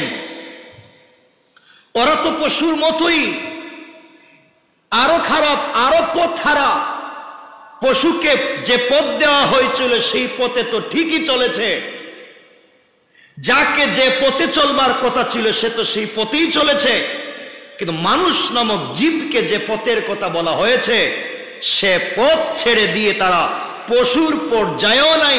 ওরা তো পশুর মতোই, আরো খারাপ, আরো পথ হারা। পশুকে যে পথ দেওয়া হয়েছিল সেই পথে তো ঠিকই চলেছে, যাকে যে পথে চলবার কথা ছিল সে তো সেই পথেই চলেছে, কিন্তু মানুষ নামক জীবকে যে পথের কথা বলা হয়েছে সে পথ ছেড়ে দিয়ে তারা পশুর পর্যায়েও নাই।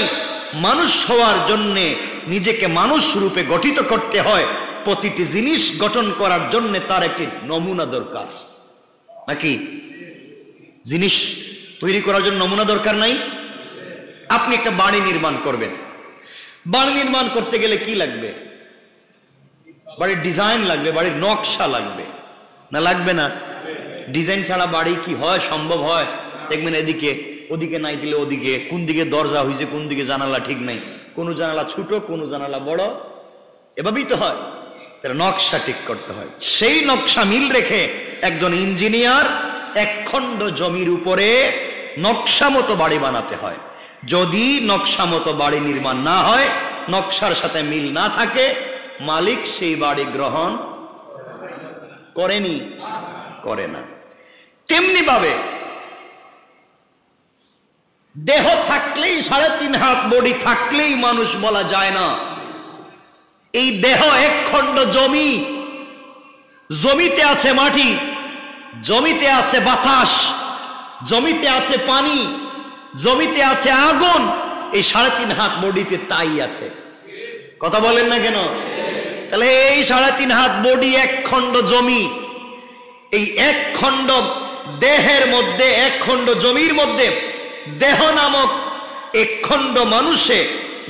মানুষ হওয়ার জন্যে নিজেকে মানুষ রূপে গঠিত করতে হয়, প্রতিটি জিনিস গঠন করার জন্য তার একটি নমুনা দরকার, নাকি? জিনিস তৈরি করার জন্য নমুনা দরকার নাই? আপনি একটা বাড়ি নির্মাণ করবেন, বাড়ি নির্মাণ করতে গেলে কি লাগবে? বাড়ির ডিজাইন লাগবে, বাড়ির নকশা লাগবে, না লাগবে না? ডিজাইন ছাড়া বাড়ি কি হয়? সম্ভব হয়? দেখবেন এদিকে ওদিকে নাই দিলে ওদিকে, কোন দিকে দরজা হয়েছে কোন দিকে জানালা ঠিক নাই, কোন জানালা ছোট কোন জানালা বড়, এভাবেই তো হয়। তাহলে নকশা ঠিক করতে হয়, সেই নকশা মিল রেখে একজন ইঞ্জিনিয়ার একখণ্ড জমির উপরে নকশা মতো বাড়ি বানাতে হয়। যদি নকশা মতো বাড়ি নির্মাণ না হয়, নকশার সাথে মিল না থাকে, মালিক সেই বাড়ি গ্রহণ করেনি, করে না। তেমনি ভাবে দেহ থাকলেই 3.5 হাত বডি থাকলেই মানুষ বলা যায় না। এই দেহ একখণ্ড জমি, জমিতে আছে মাটি, জমিতে আছে বাতাস, জমিতে আছে পানি, জমিতে আছে আগুন, এই 3.5 হাত বডিতে তাই আছে। কথা বলেন না কেন? তাহলে এই 3.5 হাত বডি একখণ্ড জমি, এই একখণ্ড দেহের মধ্যে, একখণ্ড জমির মধ্যে দেহ নামক একখণ্ড মানুষে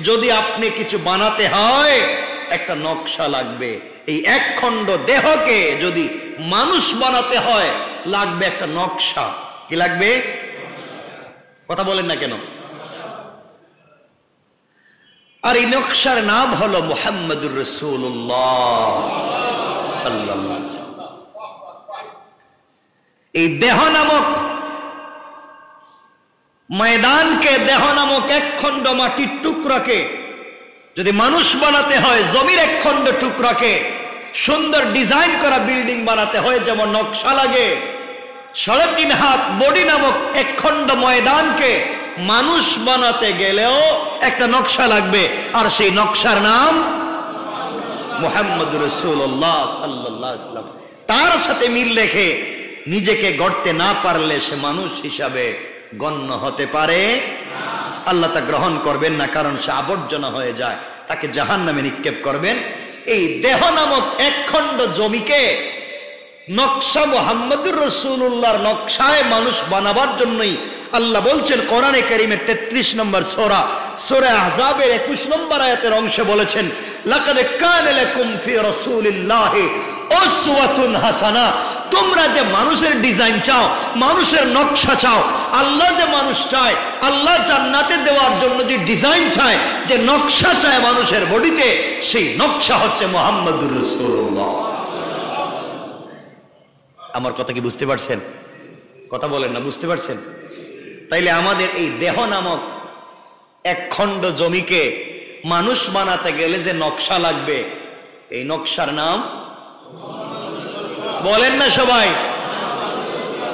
যদি আপনি কিছু বানাতে হয় একটা নকশা লাগবে। এই একখণ্ড দেহকে যদি মানুষ বানাতে হয় লাগবে একটা নকশা। কি লাগবে? কথা বলেন না কেন? আর এই নকশার নাম হলো মুহাম্মদুর রাসূলুল্লাহ সাল্লাল্লাহু আলাইহি ওয়াসাল্লাম। এই দেহ নামক ময়দানকে, দেহ নামক একখণ্ড মাটির টুকরাকে যদি মানুষ বানাতে হয়, জমির একখণ্ড টুকরাকে সুন্দর ডিজাইন করা বিল্ডিং বানাতে হয় যেমন নকশা লাগে, 3.5 হাত বডি নামক একখণ্ড ময়দানকে মানুষ বানাতে গেলেও একটা নকশা লাগবে, আর সেই নকশার নাম মুহাম্মদুর রাসূলুল্লাহ সাল্লাল্লাহু আলাইহি ওয়াসাল্লাম। তার সাথে মিল রেখে নিজেকে গড়তে না পারলে সে মানুষ হিসাবে গণ্য হতে পারে না। আল্লাহ তা গ্রহণ করবেন না, কারণ সে আবর্জনা হয়ে যায়, তাকে জাহান্নামে নিক্ষেপ করবেন। এই দেহ নামক একখণ্ড জমিকে নকশা মুহাম্মদুর রাসূলুল্লাহর নকশায় মানুষ বানাবার জন্যই আল্লাহ বলছেন কোরআনে কারীমের 33 নম্বর সূরা, সূরা আহজাবের 21 নম্বর আয়াতের অংশে বলেছেন, লাকাদ কানা লাকুম ফি রাসূলিল্লাহি উসওয়াতুন হাসানা। তোমরা যে মানুষের ডিজাইন চাও, মানুষের নকশা চাও, আল্লাহ যে মানুষ চায়, আল্লাহ জান্নাতে দেওয়ার জন্য যে ডিজাইন চায়, যে নকশা চায় মানুষের বডিতে, সেই নকশা হচ্ছে মুহাম্মদুর রাসূলুল্লাহ। আমার কথা কি বুঝতে পারছেন? কথা বলেন না, বুঝতে পারছেন? তাইলে আমাদের এই দেহ নামক একখণ্ড জমিকে মানুষ বানাতে গেলে যে নকশা লাগবে, এই নকশার নাম বলেন না সবাই?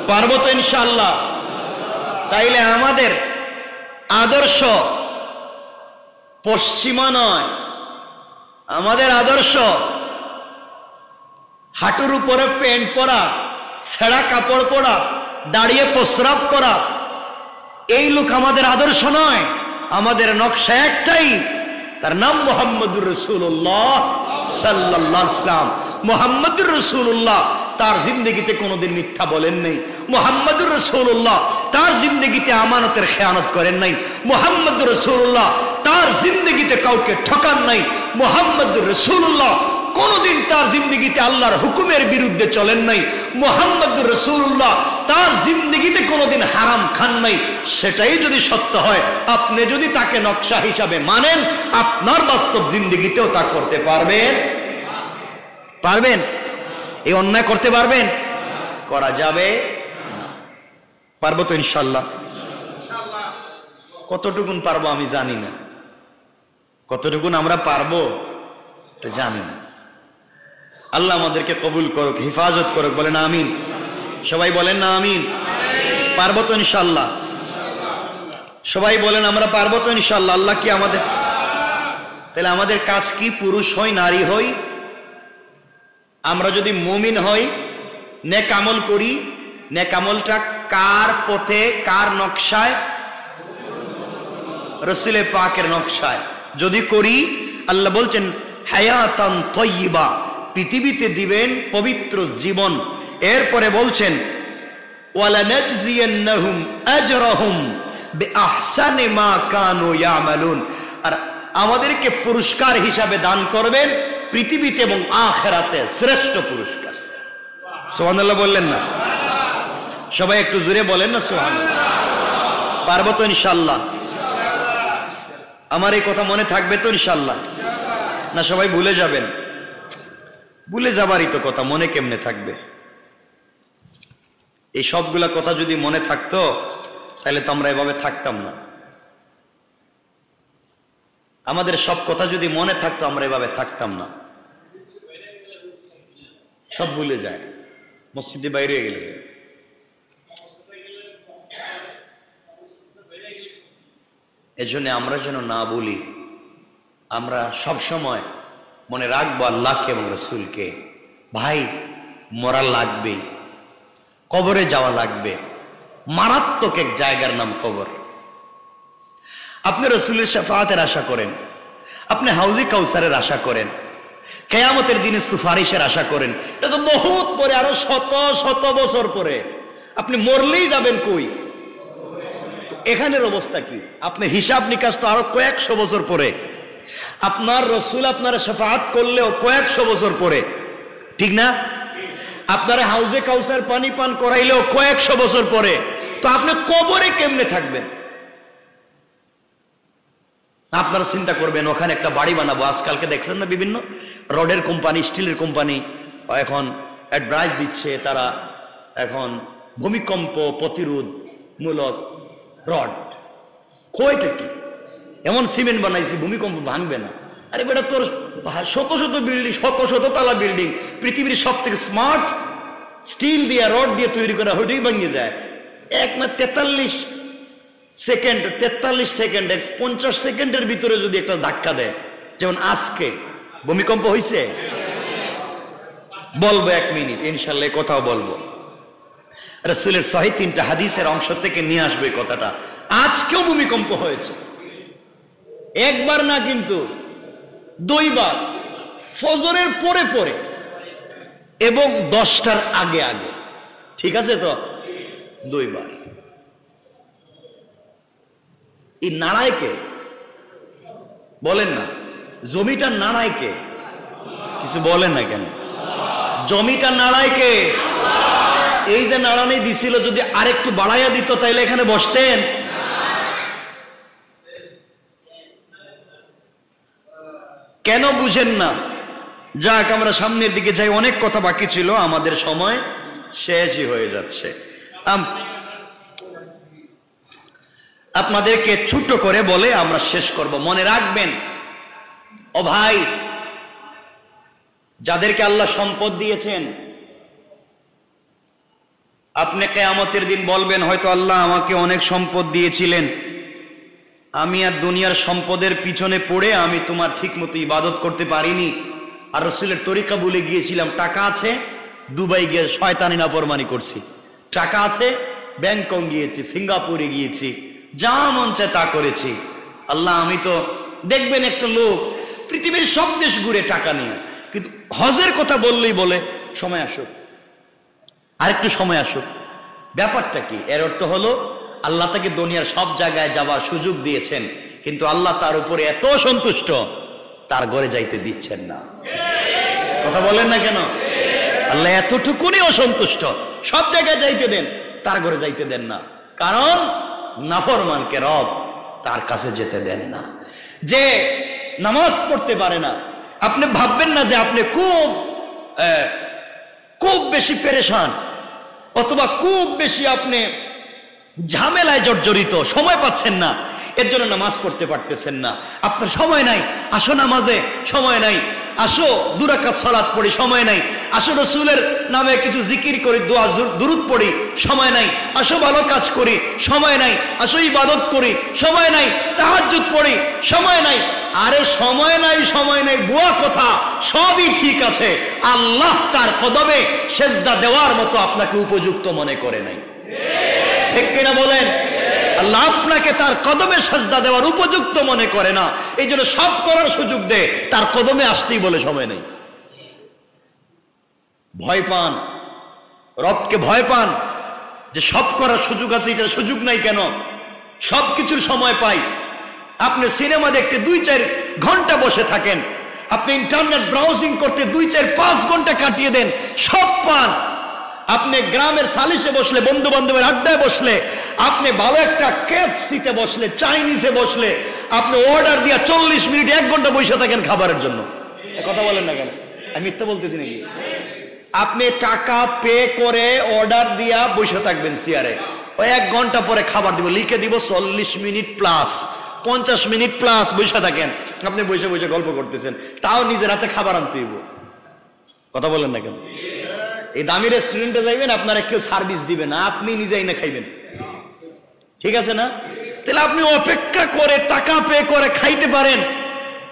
পারবো তো ইনশাআল্লাহ? তাইলে আমাদের আদর্শ পশ্চিমা নয়, আমাদের আদর্শ হাঁটুর উপরে প্যান্ট পরা, ছেঁড়া কাপড় পরা, দাঁড়িয়ে প্রস্রাব করা, এই লোক আমাদের আদর্শ নয়। আমাদের নকশা একটাই, তার নাম মুহাম্মদুর রাসূলুল্লাহ সাল্লাল্লাহু আলাইহি ওয়াসাল্লাম। মুহাম্মদুর রাসূলুল্লাহ তার জিন্দেগিতে কোনোদিন মিথ্যা বলেন নাই। মুহাম্মদুর রাসূলুল্লাহ তার জিন্দেগিতে আমানতের খেয়ানত করেন নাই। মুহাম্মদুর রাসূলুল্লাহ তার জিন্দেগিতে কাউকে ঠকান নাই। মুহাম্মদুর রাসূলুল্লাহ কোনদিন তার জিন্দেগিতে আল্লাহর হুকুমের বিরুদ্ধে চলেন নাই, মুহাম্মদুর রাসূলুল্লাহ তার জিন্দেগিতে কোনদিন হারাম খান নাই, সেটাই যদি সত্য হয়, আপনি যদি তাকে নকশা হিসাবে মানেন, আপনার বাস্তব জিন্দেগিতেও তা করতে পারবেন? পারবেন? এই অন্যায় করতে পারবেন? করা যাবে না। পারবো তো ইনশাআল্লাহ? কতটুকুন পারবো আমি জানি না, কতটুকুন আমরা পারবো জানি না। আল্লাহ আমাদেরকে কবুল করুক, হেফাজত করুক, বলেন আমিন। সবাই বলেন না আমিন? পারবো তো ইনশাআল্লাহ? সবাই বলেন আমরা পারবো তো ইনশাআল্লাহ? আল্লাহ কি আমাদের, তাহলে আমাদের কাজ কি? পুরুষ হই নারী হই, আমরা যদি মুমিন হই, নেক আমল করি, নেক আমলটা কার পথে, কার নকশায়? রাসূলে পাকের নকশায় যদি করি, আল্লাহ বলছেন হায়াতান তাইয়্যিবা, পৃথিবীতে দিবেন পবিত্র জীবন। এরপরে বলছেন ওয়ালানাজজিয়ান্নাহুম আজরাহুম বিআহসানি মা কানু ইয়ামালুন, আর আমাদেরকে পুরস্কার হিসাবে দান করবেন পৃথিবীতে এবং আখিরাতে শ্রেষ্ঠ পুরস্কার। সুবহানাল্লাহ বললেন না? সবাই একটু জোরে বলেন না সুবহানাল্লাহ। পারবো তো ইনশাআল্লাহ? আমার এই কথা মনে থাকবে তো ইনশাআল্লাহ? না সবাই ভুলে যাবেন? ভুলে যাবারই তো কথা, মনে কেমনে থাকবে? এই সবগুলা কথা যদি মনে থাকতো তাহলে তো আমরা এভাবে থাকতাম না। আমাদের সব কথা যদি মনে থাকতো আমরা এভাবে থাকতাম না। সব ভুলে যায়, মসজিদে বাইরে গেলে। এজন্য আমরা যেন না বলি, আমরা সব সময় মনে রাখবো আল্লাহকে এবং রাসূলকে। ভাই, মরা লাগবেই, কবরে যাওয়া লাগবে, মারাত্মক এক জায়গার নাম কবর। আপনি রাসূলের শাফাআতের আশা করেন, আপনি হাউজে কাউসারের আশা করেন, কিয়ামতের দিনে সুপারিশের আশা করেন, এটা তো বহুত পরে, আরো শত শত বছর পরে। আপনি মরলেই যাবেন কই? এখানের অবস্থা কি? আপনি হিসাব নিকাশ তো আরো কয়েকশো বছর পরে। আপনার রাসূল আপনারা শাফাআত করলেও কয়েকশো বছর পরে, ঠিক না? আপনারা হাউজে কাউসার পানি পান করাইলেও কয়েকশো বছর পরে। তো আপনি কবরে কেমনে থাকবেন? আপনারা চিন্তা করবেন ওখানে একটা বাড়ি বানাবো। আজকালকে দেখছেন না বিভিন্ন রডের কোম্পানি, স্টিলের কোম্পানি এখন অ্যাডভাইস দিচ্ছে, তারা এখন ভূমিকম্প প্রতিরোধ মূলক রড। কয়টা কি এমন সিমেন্ট বানাইছি ভূমিকম্প ভাঙবে না। আরে বেটা, তোর শত শত বিল্ডিং, শত শত তালা বিল্ডিং, পৃথিবীর সব থেকে স্মার্ট স্টিল দিয়ে, রড দিয়ে তৈরি করা, ওইটাই ভেঙে যায়। এক না 43 সেকেন্ড 50 সেকেন্ডের ভিতরে যদি একটা ধাক্কা দেয়, যেমন আজকে ভূমিকম্প হয়েছে, বলবো 1 মিনিট ইনশাল্লাহ, কথাও বলবো। রাসূলের সহিহ 3টা হাদিসের অংশ থেকে নিয়ে আসবে কথাটা। আজকেও ভূমিকম্প হয়েছে, একবার না কিন্তু 2 বার, ফজরের পরে পরে এবং 10টার আগে আগে। ঠিক আছে তো? 2 বার। এই নাড়ায় কে? বলেন না। জমিটা নাড়ায় কে? কিছু বলেন না কেন? জমিটা নাড়ায় কে? এই যে নাড়ানি দিছিল, যদি আরেকটু বাড়াইয়া দিত তাইলে এখানে বসতেন? কেন বুঝেন না? যাক, আমরা সামনের দিকে যাই। অনেক কথা বাকি ছিল, আমাদের সময় শেষই হয়ে যাচ্ছে। আপনাদেরকে ছোট করে বলে আমরা শেষ করব। মনে রাখবেন ও ভাই, যাদেরকে আল্লাহ সম্পদ দিয়েছেন, আপনি কিয়ামতের দিন বলবেন হয়তো আল্লাহ আমাকে অনেক সম্পদ দিয়েছিলেন, আমি আর দুনিয়ার সম্পদের পিছনে পড়ে আমি তোমার ঠিক মতো ইবাদত করতে পারিনি, আর রাসূলের তরিকা ভুলে গিয়েছিলাম। টাকা আছে, দুবাই গিয়ে শয়তানি নাফরমানি করছি। টাকা আছে, ব্যাংকক গিয়েছি, সিঙ্গাপুরে গিয়েছি, যা মন চায় তা করেছি। আল্লাহ, আমি তো দেখবেন একটা লোক পৃথিবীর সব দেশ ঘুরে টাকা নিয়ে, কিন্তু হজের কথা বললেই বলে সময় আসুক, আরেকটু সময় আসুক। ব্যাপারটা কি? এর অর্থ হলো আল্লাহ তাকে দুনিয়ার সব জায়গায় যাওয়ার সুযোগ দিয়েছেন, কিন্তু আল্লাহ তার উপরে এত সন্তুষ্ট, তার ঘরে যাইতে দিচ্ছেন না। কথা বলেন না কেন? আল্লাহ এতটুকুনি অসন্তুষ্ট, সব জায়গায় যাইতে দেন, তার ঘরে যাইতে দেন না, কারণ নাফরমানকে রব তার কাছে যেতে দেন না। যে নামাজ পড়তে পারে না, আপনি ভাববেন না যে আপনি খুব বেশি পেরেশান অথবা খুব বেশি আপনি ঝামেলায় জর্জরিত, সময় পাচ্ছেন না, এর জন্য নামাজ পড়তে পারতেছেন না। আপনার সময় নাই, আসো নামাজে, সময় নাই, আসো 2 রাকাত সালাত পড়ি, সময় নাই, আসো রাসূলের নামে কিছু জিকির করি, দোয়া দুরূদ পড়ি, সময় নাই, আসো ভালো কাজ করি, সময় নাই, আসো ইবাদত করি, সময় নাই, তাহাজ্জুদ পড়ি, সময় নাই। আরে সময় নাই, সময় নাই বুয়া কথা, সবই ঠিক আছে, আল্লাহ তার কদমে সেজদা দেওয়ার মতো আপনাকে উপযুক্ত মনে করে নাই। ঠিক কিনা বলেন? আল্লাহ আপনাকে তার কদমে সেজদা দেওয়ার উপযুক্ত মনে করে না, এই জন্য সব করার সুযোগ দেয়, তার কদমে আসতেই বলে সময় নেই। ভয় পান, রবকে ভয় পান যে সব করার সুযোগ আছে, এটা সুযোগ নাই কেন? সবকিছুর সময় পাই। আপনি সিনেমা দেখতে 2-4 ঘন্টা বসে থাকেন, আপনি ইন্টারনেট ব্রাউজিং করতে 2-4-5 ঘন্টা কাটিয়ে দেন, সব পান। আপনি গ্রামের সালিশে বসলে, বন্ধু বান্ধবের আড্ডায় বসলে, আপনি ভালো একটা কেএফসিতে বসলে, চাইনিজে বসলে, আপনি অর্ডার দিয়া 40 মিনিট 1 ঘন্টা বসে থাকেন খাবারের জন্য। কথা বলেন না কেন? আমি মিথ্যা বলতেছি নাকি? আপনি টাকা পে করে অর্ডার দিয়া বসে থাকবেন চেয়ারে, ওই 1 ঘন্টা পরে খাবার দিব, লিখে দিব 40 মিনিট প্লাস, 50 মিনিট প্লাস বসে থাকেন। আপনি বসে বসে গল্প করতেছেন, তাও নিজের হাতে খাবার আনতে হইব। কথা বলেন না কেন? এই দামি রেস্টুরেন্টে যাইবেন, আপনারা কেউ সার্ভিস দিবে না, আপনি নিজেই না খাইবেন, ঠিক আছে না? তাহলে আপনি অপেক্ষা করে টাকা পে করে খাইতে পারেন,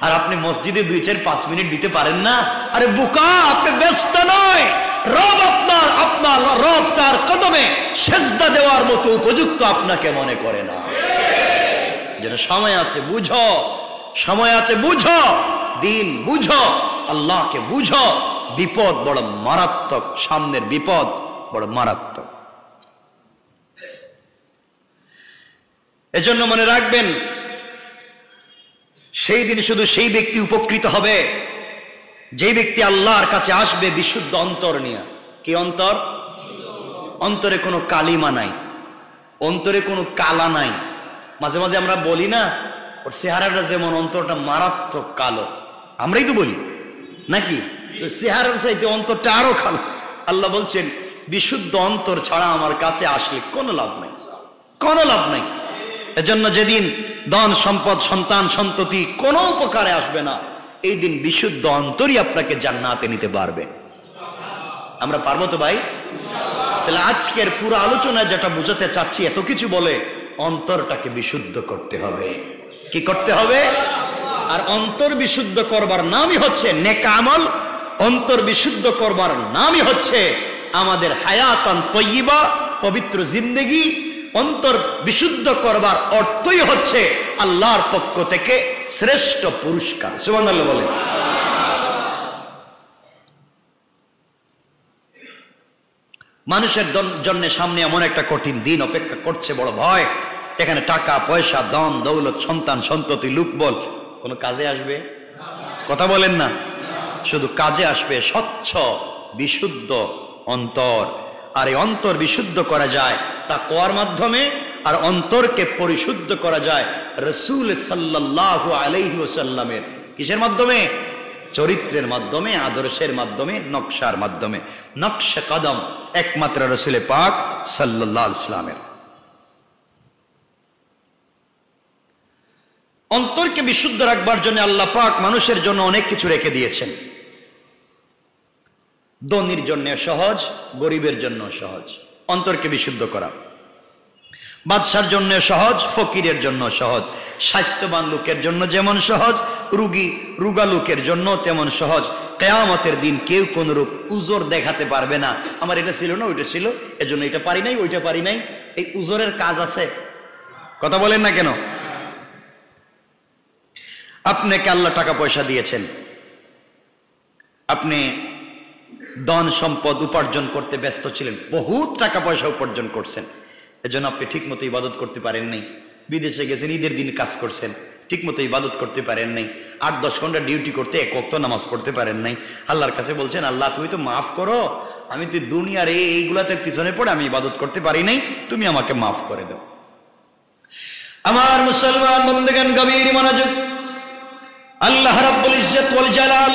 আর আপনি মসজিদে 2-4-5 মিনিট দিতে পারেন না? আরে বোকা, আপনি ব্যস্ত নয়, রব আপনার রব তার কদমে সেজদা দেওয়ার মতো উপযুক্ত আপনাকে মনে করে না। যেন সময় আছে বুঝো, সময় আছে বুঝো, দিন বুঝো, আল্লাহকে বুঝো। বিপদ বড় মারাত্মক, সামনের বিপদ বড় মারাত্মক। এজন্য মনে রাখবেন, সেই দিন শুধু সেই ব্যক্তি উপকৃত হবে যেই ব্যক্তি আল্লাহর কাছে আসবে বিশুদ্ধ অন্তর নিয়ে। কি অন্তর? অন্তরে কোনো কালিমা নাই, অন্তরে কোনো কালা নাই। মাঝে মাঝে আমরা বলি না, ওর চেহারাটা যেমন, অন্তরটা মারাত্মক কালো, আমরাই তো বলি নাকি? চেহারার চাইতে অন্তরটা আরো কালো। আল্লাহ বলছেন, বিশুদ্ধ অন্তর ছাড়া আমার কাছে আসলে কোনো লাভ নাই, কোনো লাভ নাই। এজন্য যেদিন ধন সম্পদ সন্তান সন্ততি কোনো উপকারে আসবে না, এই দিন বিশুদ্ধ অন্তরই আপনাকে জান্নাতে নিতে পারবে। আমরা পারবো তো ভাই? তাহলে আজকের পুরো আলোচনায় যেটা বুঝাতে চাচ্ছি, এত কিছু বলে অন্তরটাকে বিশুদ্ধ করতে হবে। কি করতে হবে? আর অন্তর বিশুদ্ধ করবার নামই হচ্ছে নেক আমল, অন্তর বিশুদ্ধ করবার নামই হচ্ছে আমাদের হায়াতান তয়্যিবা, পবিত্র জিন্দেগি। অন্তর বিশুদ্ধ করবার অর্থই হচ্ছে আল্লাহর পক্ষ থেকে শ্রেষ্ঠ পুরস্কার। সুবহানাল্লাহ বলেন। মানুষের জন্য সামনে এমন একটা কঠিন দিন অপেক্ষা করছে, বড় ভয়। এখানে টাকা পয়সা, ধন দৌলত, সন্তান সন্ততি, লোকবল কোনো কাজে আসবে? কথা বলেন না। শুধু কাজে আসবে স্বচ্ছ বিশুদ্ধ অন্তর। আর এই অন্তর বিশুদ্ধ করা যায় তাকওয়ার মাধ্যমে, আর অন্তরকে পরিশুদ্ধ করা যায় রাসূল সাল্লাল্লাহু আলাইহি ওয়াসাল্লামের কিসের মাধ্যমে? চরিত্রের মাধ্যমে, আদর্শের মাধ্যমে, নকশার মাধ্যমে। নকশা কদম একমাত্র রাসূল পাক সাল্লাল্লাহু আলাইহি ওয়াসাল্লামের। অন্তরকে বিশুদ্ধ রাখবার জন্য আল্লাহ পাক মানুষের জন্য অনেক কিছু রেখে দিয়েছেন। ধনীর জন্য সহজ, গরিবের জন্য সহজ অন্তরকে বিশুদ্ধ করা। বাদশার জন্য সহজ, ফকিরের জন্য সহজ। স্বাস্থ্যবান লোকের জন্য যেমন সহজ, রোগা লোকের জন্য তেমন সহজ। কিয়ামতের দিন কেউ কোন রূপ উজর দেখাতে পারবে না, আমার এটা ছিল না, ওইটা ছিল, এজন্য এটা পারি নাই, ওইটা পারি নাই। এই উজরের কাজ আছে? কথা বলেন না কেন? আপনাকে আল্লাহ টাকা পয়সা দিয়েছেন, আপনি ধন সম্পদ উপার্জন করতে ব্যস্ত ছিলেন, বহুত টাকা পয়সা উপার্জন করছেন, এজন্য আপনি ঠিক মতো ইবাদত করতে পারেন নাই। বিদেশে গেছেন, ঈদের দিন কাজ করছেন, ঠিক মতো ইবাদত করতে পারেন নাই, 8-10 ঘন্টা ডিউটি করতে এক ওয়াক্ত নামাজ পড়তে পারেন নাই। আল্লাহর কাছে বলছেন, আল্লাহ তুমি তো মাফ করো, আমি তো দুনিয়ার এইগুলাতে পিছনে পড়ে আমি ইবাদত করতে পারি নাই, তুমি আমাকে মাফ করে দাও। আমার মুসলমান বন্ধুগণ, গভীর মনোযোগ। আল্লাহ রাব্বুল ইজ্জত ওয়াল জালাল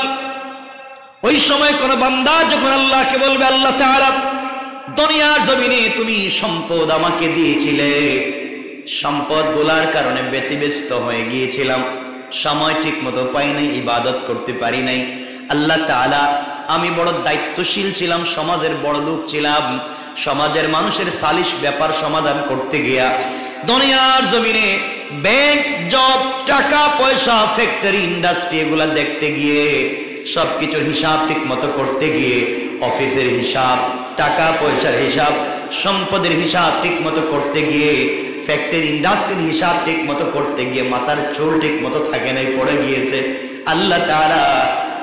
ওই সময় কোন বান্দা যখন আল্লাহকে বলবে, আল্লাহ তাআলা দুনিয়ার জমিনে তুমি সম্পদ আমাকে দিয়েছিলে, সম্পদ গুলার কারণে ব্যতিব্যস্ত হয়ে গিয়েছিলাম, সময় ঠিক মতো পাই নাই, ইবাদত করতে পারি নাই। আল্লাহ তাআলা আমি বড় দায়িত্বশীল ছিলাম, সমাজের বড় লোক ছিলাম, সমাজের মানুষের সালিশ ব্যাপার সমাধান করতে গিয়া দুনিয়ার জমিনে ব্যাংক, জব, টাকা পয়সা, ফ্যাক্টরি, ইন্ডাস্ট্রি এগুলা দেখতে গিয়ে, সবকিছুর হিসাব ঠিক মতো করতে গিয়ে, অফিসের হিসাব, টাকা পয়সার হিসাব, সম্পদের হিসাব ঠিক মতো করতে গিয়ে, ফ্যাক্টরি ইন্ডাস্ট্রির হিসাব ঠিক মতো করতে গিয়ে মাথার চুল ঠিক মতো থাকে নাই, পড়ে গিয়েছে। আল্লাহ তাআলা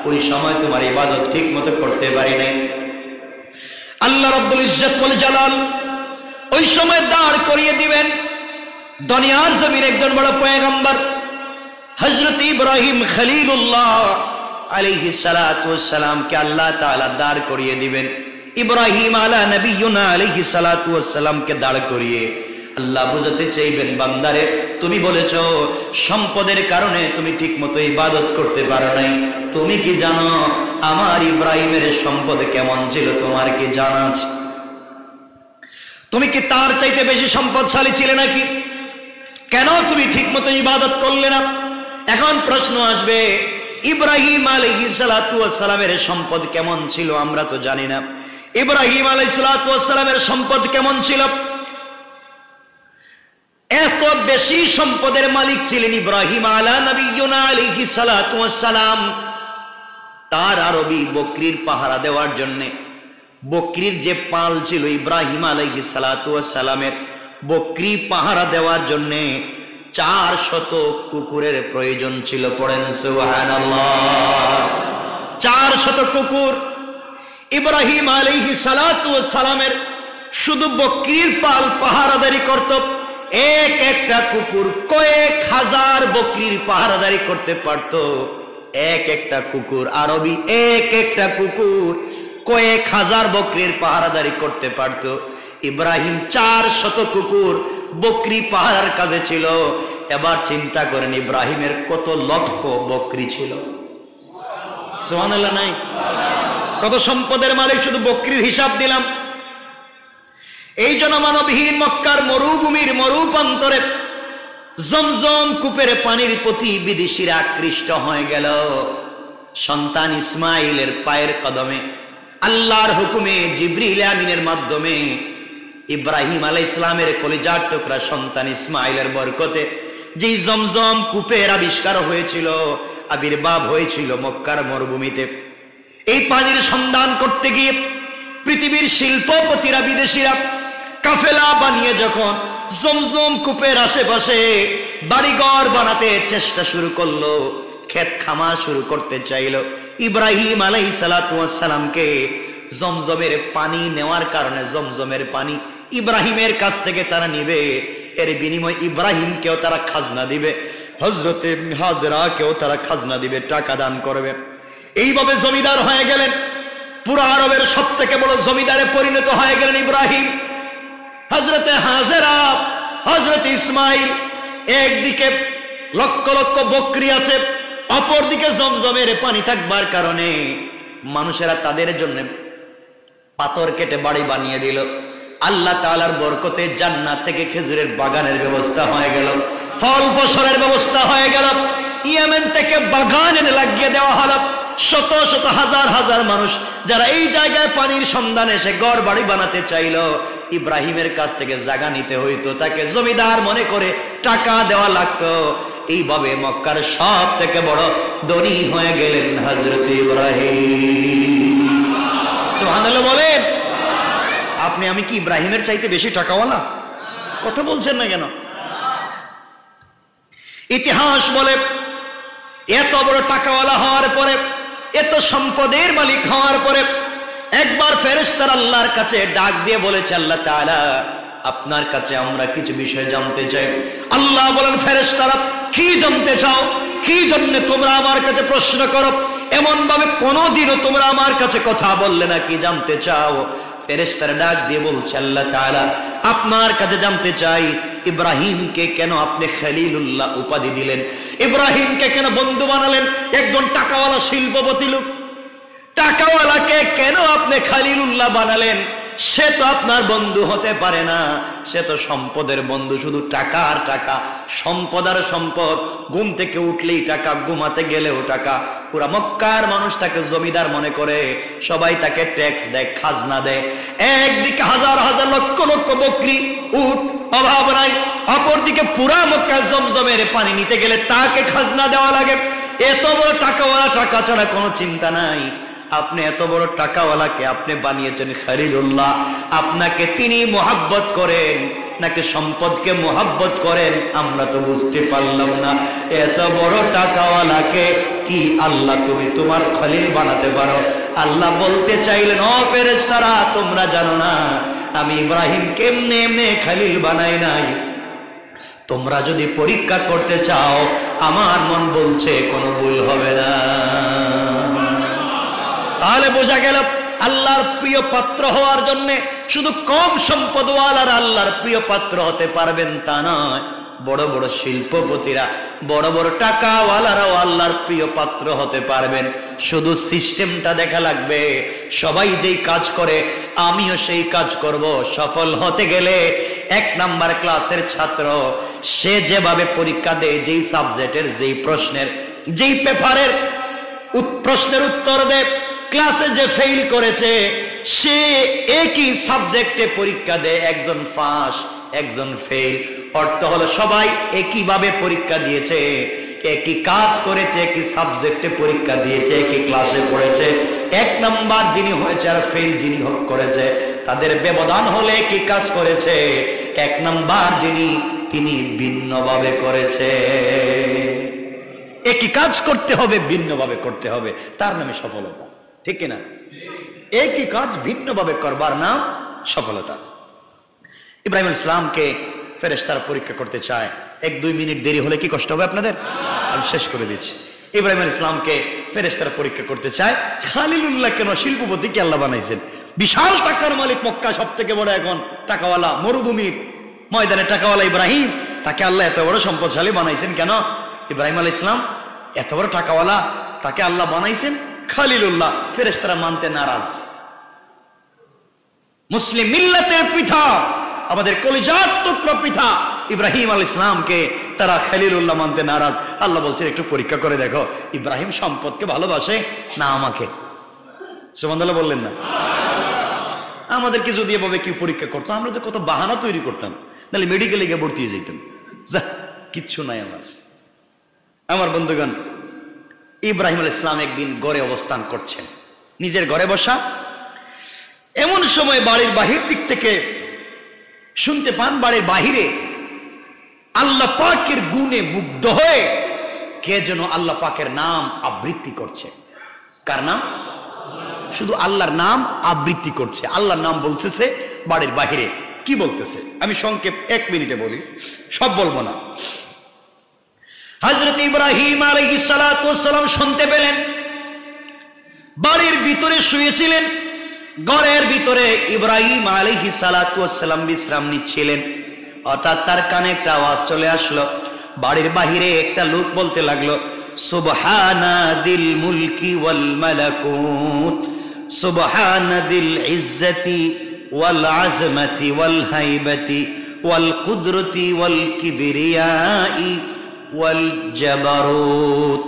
ওই সময় তোমার ইবাদত ঠিক মতো করতে পারি নাই। আল্লাহ রাব্বুল ইজ্জত ওয়াল জালাল ওই সময় দাঁড় করিয়ে দিবেন দুনিয়ার জমির একজন বড় পয়গম্বর হযরত ইব্রাহিম খলিলুল্লাহ আলাইহিস সালাতু ওয়াস সালাম কে আল্লাহ তাআলা দাঁড় করিয়ে দিবেন। ইব্রাহিম আলা নবিয়ুনা আলাইহিস সালাতু ওয়াস সালাম কে দাঁড় করিয়ে আল্লাহ বুঝাতে চাইবেন, বান্দারে তুমি বলেছো সম্পদের কারণে তুমি ঠিক মতো ইবাদত করতে পারো নাই, তুমি কি জানো আমার ইব্রাহিমের সম্পদ কেমন ছিল? তোমার কি জানা আছে? তুমি কি তার চাইতে বেশি সম্পদশালী ছিলে নাকি? কেন তুমি ঠিক মতো ইবাদত করলে না? এখন প্রশ্ন আসবে, ইব্রাহিম আলাইহিস সালাতু ওয়াস সালামের সম্পদ কেমন ছিল আমরা তো জানি না। ইব্রাহিম আলাইহিস সালাতু ওয়াস সালামের সম্পদ কেমন ছিল? এত বেশি সম্পদের মালিক ছিলেন ইব্রাহিম আলা নবিয়ুনা আলাইহিস সালাতু ওয়াস সালাম। তার আরবি বকরির পাহারা দেওয়ার জন্য, বকরির যে পাল ছিল ইব্রাহিম আলাইহিস সালাতু ওয়াস সালামের, বকরি পাহারা দেওয়ার জন্য 400 কুকুরের প্রয়োজন ছিল। পড়েন সুবহানাল্লাহ। 400 কুকুর ইব্রাহিম আলাইহিস সালাতু ওয়াস সালামের শুধু বকরির পাল পাহারাদারি করত। এক একটা কুকুর কয়েক হাজার বকরির পাহারাদারি করতে পারত। এক একটা কুকুর, আরবি এক একটা কুকুর কয়েক হাজার বকরির পাহারাদারি করতে পারত। ইব্রাহিম 400 কুকুর বকরি পাহারার কাজে ছিল। এবার চিন্তা করেন ইব্রাহিমের কত লক্ষ বকরি ছিল। সুবহানাল্লাহ নাই? কত সম্পদের মালিক, শুধু বকরির হিসাব দিলাম। এই জনমানবহীন মক্কার মরুভূমির মরুপ্রান্তরে জমজম কূপের পানির প্রতি বিদেশিরা আকৃষ্ট হয়ে গেল। সন্তান ইসমাইলের পায়ের কদমে, আল্লাহর হুকুমে, জিবরিল আমিনের মাধ্যমে ইব্রাহিম আলাইহিস সালামের কলিজার টুকরা সন্তান ইসমাইলের বরকতে যে জমজম কূপের আবিষ্কার হয়েছিল, আবির্ভাব হয়েছিল মক্কার মরুভূমিতে। এই পানির সন্ধান করতে গিয়ে পৃথিবীর শিল্পপতিরা, বিদেশিরা কাফেলা বানিয়ে যখন জমজম কূপের আশেপাশে বাড়িঘর বানাতে চেষ্টা শুরু করলো, ক্ষেত খামার শুরু করতে চাইল, ইব্রাহিম আলাইহিস সালাতু ওয়াস সালামকে জমজমের পানি নেওয়ার কারণে জমজমের পানি ইব্রাহিমের কাছ থেকে তারা নিবে, এর বিনিময়ে ইব্রাহিমকেও তারা খাজনা দিবে, হযরতে হাজরাকেও তারা খাজনা দিবে, টাকা দান করবে। এইভাবে জমিদার হয়ে গেলেন। পুরো আরবের সবথেকে বড় জমিদারে পরিণত হয়ে গেলেন ইব্রাহিম। হযরতে হাজেরা, হযরত ইসমাইল, একদিকে লক্ষ লক্ষ বকরি আছে, অপরদিকে জমজমের পানি থাকবার কারণে মানুষেরা তাদের জন্য পাথর কেটে বাড়ি বানিয়ে দিল। আল্লাহ তাআলার বরকতে জান্নাত থেকে খেজুরের বাগানের ব্যবস্থা হয়ে গেল, ফল ফসলের ব্যবস্থা হয়ে গেল। ইয়েমেন থেকে বাগান এনে লাগিয়ে দেওয়া হলো। শত শত হাজার হাজার মানুষ যারা এই জায়গায় পানির সন্ধানে এসে ঘর বাড়ি বানাতে চাইল, ইব্রাহিমের কাছ থেকে জায়গা নিতে হইতো, তাকে জমিদার মনে করে টাকা দেওয়া লাগতো। এইভাবে মক্কার সব থেকে বড় ধনী হয়ে গেলেন হযরত ইব্রাহিম। সুবহানাল্লাহ বলেন। আপনি আমি কি ইব্রাহিমের চাইতে বেশি টাকাওয়ালা? কথা বলছেন না কেন? ইতিহাস বলে এত বড় টাকাওয়ালা হওয়ার পরে, এত সম্পদের মালিক হওয়ার পরে একবার ফেরেশতারা আল্লাহর কাছে ডাক দিয়ে বলেছে, আল্লাহ তাআলা আপনার কাছে আমরা কিছু বিষয় জানতে চাই। আল্লাহ বলেন, ফেরেশতারা কি জানতে চাও? কি জন্য তোমরা আমার কাছে প্রশ্ন করো? এমন ভাবে কোনদিনও তোমরা আমার কাছে কথা বললে না, কি জানতে চাও? ফেরেশতারা ডাক দিয়ে বলছে, আল্লাহ তাআলা আপনার কাছে জানতে চাই, ইব্রাহিমকে কেন আপনি খলিলুল্লাহ উপাধি দিলেন? ইব্রাহিমকে কেন বন্ধু বানালেন? একজন টাকাওয়ালা শিল্পপতি লোক, টাকাওয়ালাকে কেন আপনি খলিলুল্লাহ বানালেন? সে তো আপনার বন্ধু হতে পারে না, সে তো সম্পদের বন্ধু, শুধু টাকা আর টাকা, সম্পদ আর সম্পদ। ঘুম থেকে উঠলেই টাকা, ঘুমাতে গেলেও টাকা। পুরা মক্কার মানুষ তাকে জমিদার মনে করে, সবাই তাকে ট্যাক্স দেয়, খাজনা দেয়। একদিকে হাজার হাজার লক্ষ লক্ষ বকরি, উট, অভাব নাই। অপরদিকে পুরা মক্কা জমজমের পানি নিতে গেলে তাকে খাজনা দেওয়া লাগে। এত বড় টাকাওয়ালা, টাকা ছাড়া কোনো চিন্তা নাই। আপনি এত বড় টাকাওয়ালাকে আপনি বানিয়েছেন খলিলুল্লাহ, আপনাকে তিনি মোহাব্বত করেন নাকি সম্পদকে মোহাব্বত করেন আমরা তো বুঝতে পারলাম না। এত বড় টাকাওয়ালাকে কি আল্লাহ তুমি তোমার খলিল বানাতে পারো? আল্লাহ বলতে চাইলেন, ও ফেরেশতারা তোমরা জানো না আমি ইব্রাহিম কেমনে এমনি খলিল বানাই নাই। তোমরা যদি পরীক্ষা করতে চাও, আমার মন বলছে কোনো ভুল হবে না। তাহলে বোঝা গেল আল্লাহর প্রিয় পাত্র হওয়ার জন্য শুধু কম সম্পদওয়ালার আল্লাহর প্রিয় পাত্র হতে পারবেন তা নয়, বড় বড় শিল্পপতিরা, বড় বড় টাকাওয়ালারাও আল্লাহর প্রিয় পাত্র হতে পারবেন। শুধু সিস্টেমটা দেখা লাগবে। সবাই যেই কাজ করে আমিও সেই কাজ করব। সফল হতে গেলে 1 নাম্বার ক্লাসের ছাত্র সে যেভাবে পরীক্ষা দেয়, যেই সাবজেক্টের, যেই প্রশ্নের, যেই পেপারের প্রশ্নের উত্তর দেয়, ক্লাসে যে ফেল করেছে সে একই সাবজেক্টে পরীক্ষা দেয়, একজন পাস একজন ফেল। অর্থ হলো সবাই একইভাবে পরীক্ষা দিয়েছে, একই কাজ করেছে, একই সাবজেক্টে পরীক্ষা দিয়েছে, একই ক্লাসে পড়েছে। 1 নাম্বার যিনি হয়েছে আর ফেল যিনি করেছে, তাদের ব্যবধান হলে একই কাজ করেছে। 1 নাম্বার যিনি, তিনি ভিন্নভাবে করেছে। একই কাজ করতে হবে, ভিন্নভাবে করতে হবে, তার নামে সফলতা। ঠিক কিনা? একই কাজ ভিন্নভাবে করবার নাম সফলতা। ইব্রাহিম আলাইহিস সালামকে ফেরেশতারা পরীক্ষা করতে চায়। 1-2 মিনিট দেরি হলে কি কষ্ট হবে আপনাদের? আমি শেষ করে দিচ্ছি। ইব্রাহিম আলাইহিস সালামকে ফেরেশতারা পরীক্ষা করতে চায়, খলিলুল্লাহ কেন শিল্পপতি কে আল্লাহ বানাইছেন? বিশাল টাকার মালিক, মক্কা সবথেকে বড় এখন টাকাওয়ালা, মরুভূমির ময়দানে টাকাওয়ালা ইব্রাহিম, তাকে আল্লাহ এত বড় সম্পদশালী বানাইছেন কেন? ইব্রাহিম আলাইহিস সালাম এত বড় টাকাওয়ালা, তাকে আল্লাহ বানাইছেন খলিলুল্লাহ। ফেরেশতারা মানতে নারাজ। মুসলিম মিল্লাতের পিতা, আমাদের কলিজার টুকরা পিতা ইব্রাহিম আলাইহিস সালামকে তারা খলিলুল্লাহ মানতে নারাজ। আল্লাহ বলছেন একটু পরীক্ষা করে দেখো, ইব্রাহিম সম্পদকে ভালোবাসে না আমাকে? সুবহানাল্লাহ বললেন না? আমাদেরকে যদি এভাবে কি পরীক্ষা করতো, আমরা যে কত বাহানা তৈরি করতাম, নাহলে মেডিকেলে গিয়ে ভর্তি হয়ে যেতাম। যা কিচ্ছু নাই আমার বন্ধুগণ। ইব্রাহিম আলাইহিস সালাম একদিন ঘরে অবস্থান করছেন, নিজের ঘরে বসা। এমন সময় বাড়ির বাহির দিক থেকে শুনতে পান, বাড়ির বাহিরে আল্লাহ পাকের গুণে মুগ্ধ হয়ে কে যেন আল্লাহ পাকের নাম আবৃত্তি করছে। কার নাম? শুধু আল্লাহর নাম আবৃত্তি করছে, আল্লাহর নাম বলতেছে বাড়ির বাহিরে। কি বলতেছে আমি সংক্ষেপ 1 মিনিটে বলি, সব বলবো না। হযরত ইব্রাহিম আলাইহিস সালাতু ওয়াস সালাম শুনতে পেলেন, বাড়ির ভিতরে শুয়েছিলেন, ঘরের ভিতরে ইব্রাহিম আলাইহিস সালাতু ওয়াস সালাম বিশ্রাম নিচ্ছিলেন। হঠাৎ তার কানে একটা আওয়াজ চলে আসলো। বাড়ির বাহিরে একটা লোক বলতে লাগলো, সুবহানা দিল মুলকি ওয়াল মালাকুত, সুবহানা দিল ইজ্জতি ওয়াল আজমতি ওয়াল হাইবতি ওয়াল কুদরতি ওয়াল কিবরিয়াই ওয়াল জাবারুত,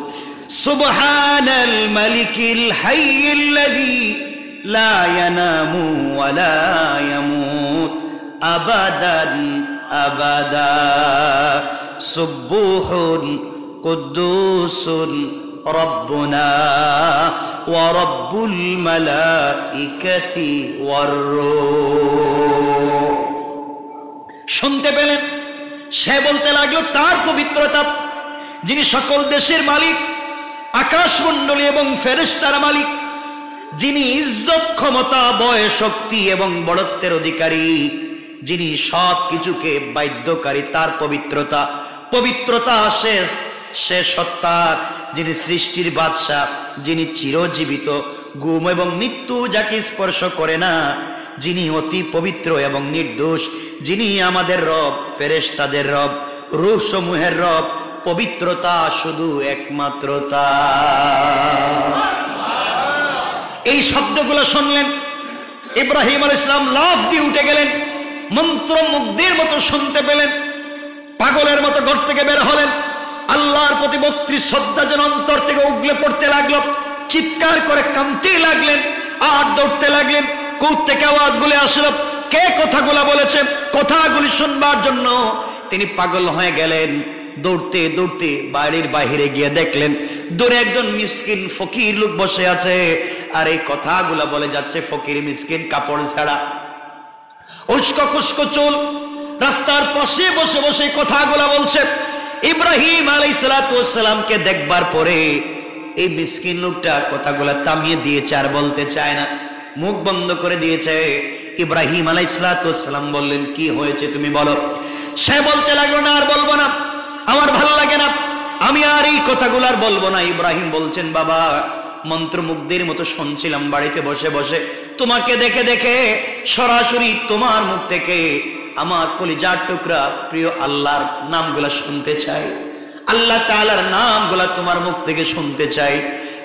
সুবহানাল মালিকিল হাইয়্যিল্লাযী লা ইয়ানামু ওয়া লা ইয়ামুত আবাদান আবাদা, সুবহুন কুদ্দুসুন রব্বুনা ওয়া রব্বুল মালাইকাতি ওয়ার রূহ। শুনতে পেলেন, সে বলতে লাগলো তার পবিত্রতা, যিনি সকল দেশের মালিক, আকাশমণ্ডলী এবং ফেরেশতার মালিক, যিনি ইজ্জত, ক্ষমতা, বয়, শক্তি এবং বড়ত্বের অধিকারী, যিনি সব কিছুকে বাধ্যকারী, তার পবিত্রতা, পবিত্রতা শেষ, সে সত্তার, যিনি সৃষ্টির বাদশা, যিনি চিরজীবিত, গুম এবং মৃত্যু যাকে স্পর্শ করে না, যিনি অতি পবিত্র এবং নির্দোষ, যিনি আমাদের রব, ফেরেশতাদের রব, রূহ সমূহের রব। পবিত্রতা শুধু একমাত্র তার। এই শব্দগুলো শুনলেন, ইব্রাহিম আলাইহিস সালাম লাফ দিয়ে উঠে গেলেন, মন্ত্রমুগ্ধের মতো শুনতে পেলেন, পাগলের মতো ঘর থেকে বের হলেন। আল্লাহর প্রতি ভক্তি শ্রদ্ধা যেন অন্তর থেকে উগলে পড়তে লাগলো, চিৎকার করে কাঁদতে লাগলেন, আর দৌড়তে লাগলেন। কোথা থেকে আওয়াজগুলো আসলো, কে কথাগুলো বলেছে, কথাগুলি শুনবার জন্য তিনি পাগল হয়ে গেলেন। দৌড়তে দৌড়তে বাড়ির বাহিরে গিয়ে দেখলেন দূরে একজন মিসকিন ফকির লোক বসে আছে, আর এই কথাগুলা বলে যাচ্ছে। ফকির মিসকিন, কাপড় ছাড়া, উস্কো খুস্কো চুল, রাস্তার পাশে বসে বসে কথাগুলা বলছে। ইব্রাহিম আলাইহিস সালাতু ওয়াস সালামকে দেখবার পরে এই মিসকিন লোকটা কথাগুলা থামিয়ে দিয়েছে, আর বলতে চায় না, মুখ বন্ধ করে দিয়েছে। ইব্রাহিম আলাইহিস সালাতু ওয়াস সালাম বললেন, কি হয়েছে তুমি বলো। সে বলতে লাগলো, না আর বলবো না, আমার ভালো লাগে না, আমি আর এই কথাগুলো আর বলবো না। ইব্রাহিম বলছেন, বাবা, মন্ত্রমুগ্ধের মতো শুনছিলাম বাড়িতে বসে বসে, তোমাকে দেখে দেখে সরাসরি তোমার মুখ থেকে আমার কলিজার টুকরা প্রিয় আল্লাহর নামগুলা শুনতে চাই, আল্লাহ তাআলার নামগুলা তোমার মুখ থেকে শুনতে চাই।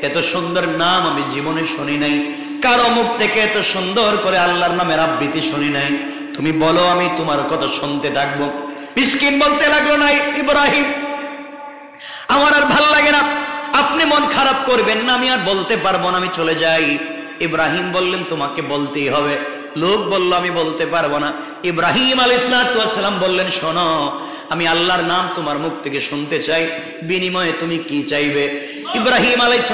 এত সুন্দর নাম আমি জীবনে শুনি নাই, কারো মুখ থেকে এত সুন্দর করে আল্লাহর নামের আবৃত্তি শুনি নাই। তুমি বলো, আমি তোমার কথা শুনতে থাকবো। মিসকিন বলতে লাগলো, না ইব্রাহিম, আমার আর ভালো লাগে না, আপনি মন খারাপ করবেন না, আমি আর বলতে পারবো না, আমি চলে যাই। ইব্রাহিম বললেন, তোমাকে বলতেই হবে। লোক বলল, আমি বলতে পারবো না। ইব্রাহিম আলাইহিস সালাম বললেন, শোনো, আমি আল্লাহর নাম তোমার মুখ থেকে শুনতে চাই, বিনিময়ে তুমি কি চাইবে। ইব্রাহিম আলাইহিস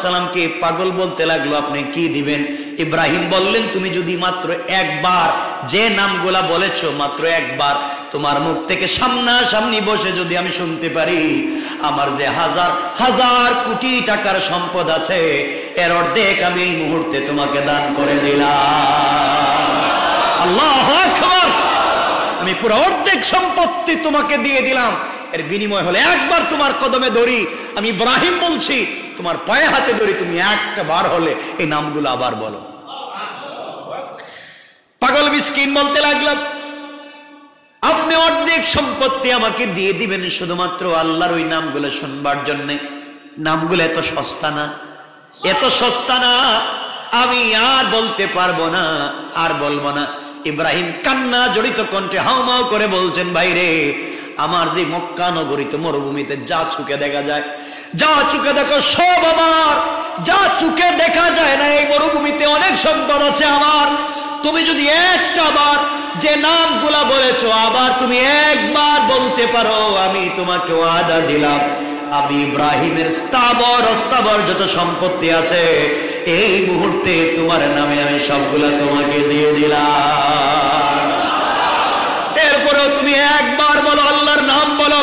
সালামকে পাগল বলতে লাগলো, আপনি কি দিবেন। ইব্রাহিম বললেন, তুমি যদি মাত্র একবার যে নামগুলা বলেছো, মাত্র একবার তোমার মুখ থেকে সামনাসামনি বসে যদি আমি শুনতে পারি, আমার যে হাজার হাজার কোটি টাকার সম্পদ আছে, এর অর্ধেক আমি এই মুহূর্তে তোমাকে দান করে দিলাম। আল্লাহু আকবার, আমি পুরো অর্ধেক সম্পত্তি তোমাকে দিয়ে দিলাম, এর বিনিময় হলে একবার তোমার কদমে ধরি। আমি ইব্রাহিম বলছি, তোমার পায়ে হাতে ধরি, তুমি একটা বার হলে এই নামগুলো আবার বলো। পাগল মিসকিন বলতে লাগলাম, আপনি অর্ধেক সম্পত্তি আমাকে দিয়ে দিবেন শুধুমাত্র আল্লাহর ওই নামগুলো শুনবার জন্যে। নামগুলো এত সস্তা না, এত সস্তা না, আমি আর বলতে পারবো না, আর বলবো না। ইব্রাহিম কান্না জড়িত কণ্ঠে হাউমাউ করে বলছেন, ভাইরে, আমার যে মক্কা নগরীতে মরুভূমিতে যা চোখে দেখা যায়, যা চোখে দেখো সব আমার, যা চোখে দেখা যায় না, এই মরুভূমিতে অনেক সম্পদ আছে আমার। তুমি যদি একটা বার যে নামগুলা বলেছো আবার তুমি একবার বলতে পারো, আমি তোমাকে ওয়াদা দিলাম, আমি ইব্রাহিমের স্থাবর অস্থাবর যত সম্পত্তি আছে এই মুহূর্তে তোমার নামে আমি সবগুলা তোমাকে দিয়ে দিলাম। এরপরেও তুমি একবার বলো, আল্লাহর নাম বলো,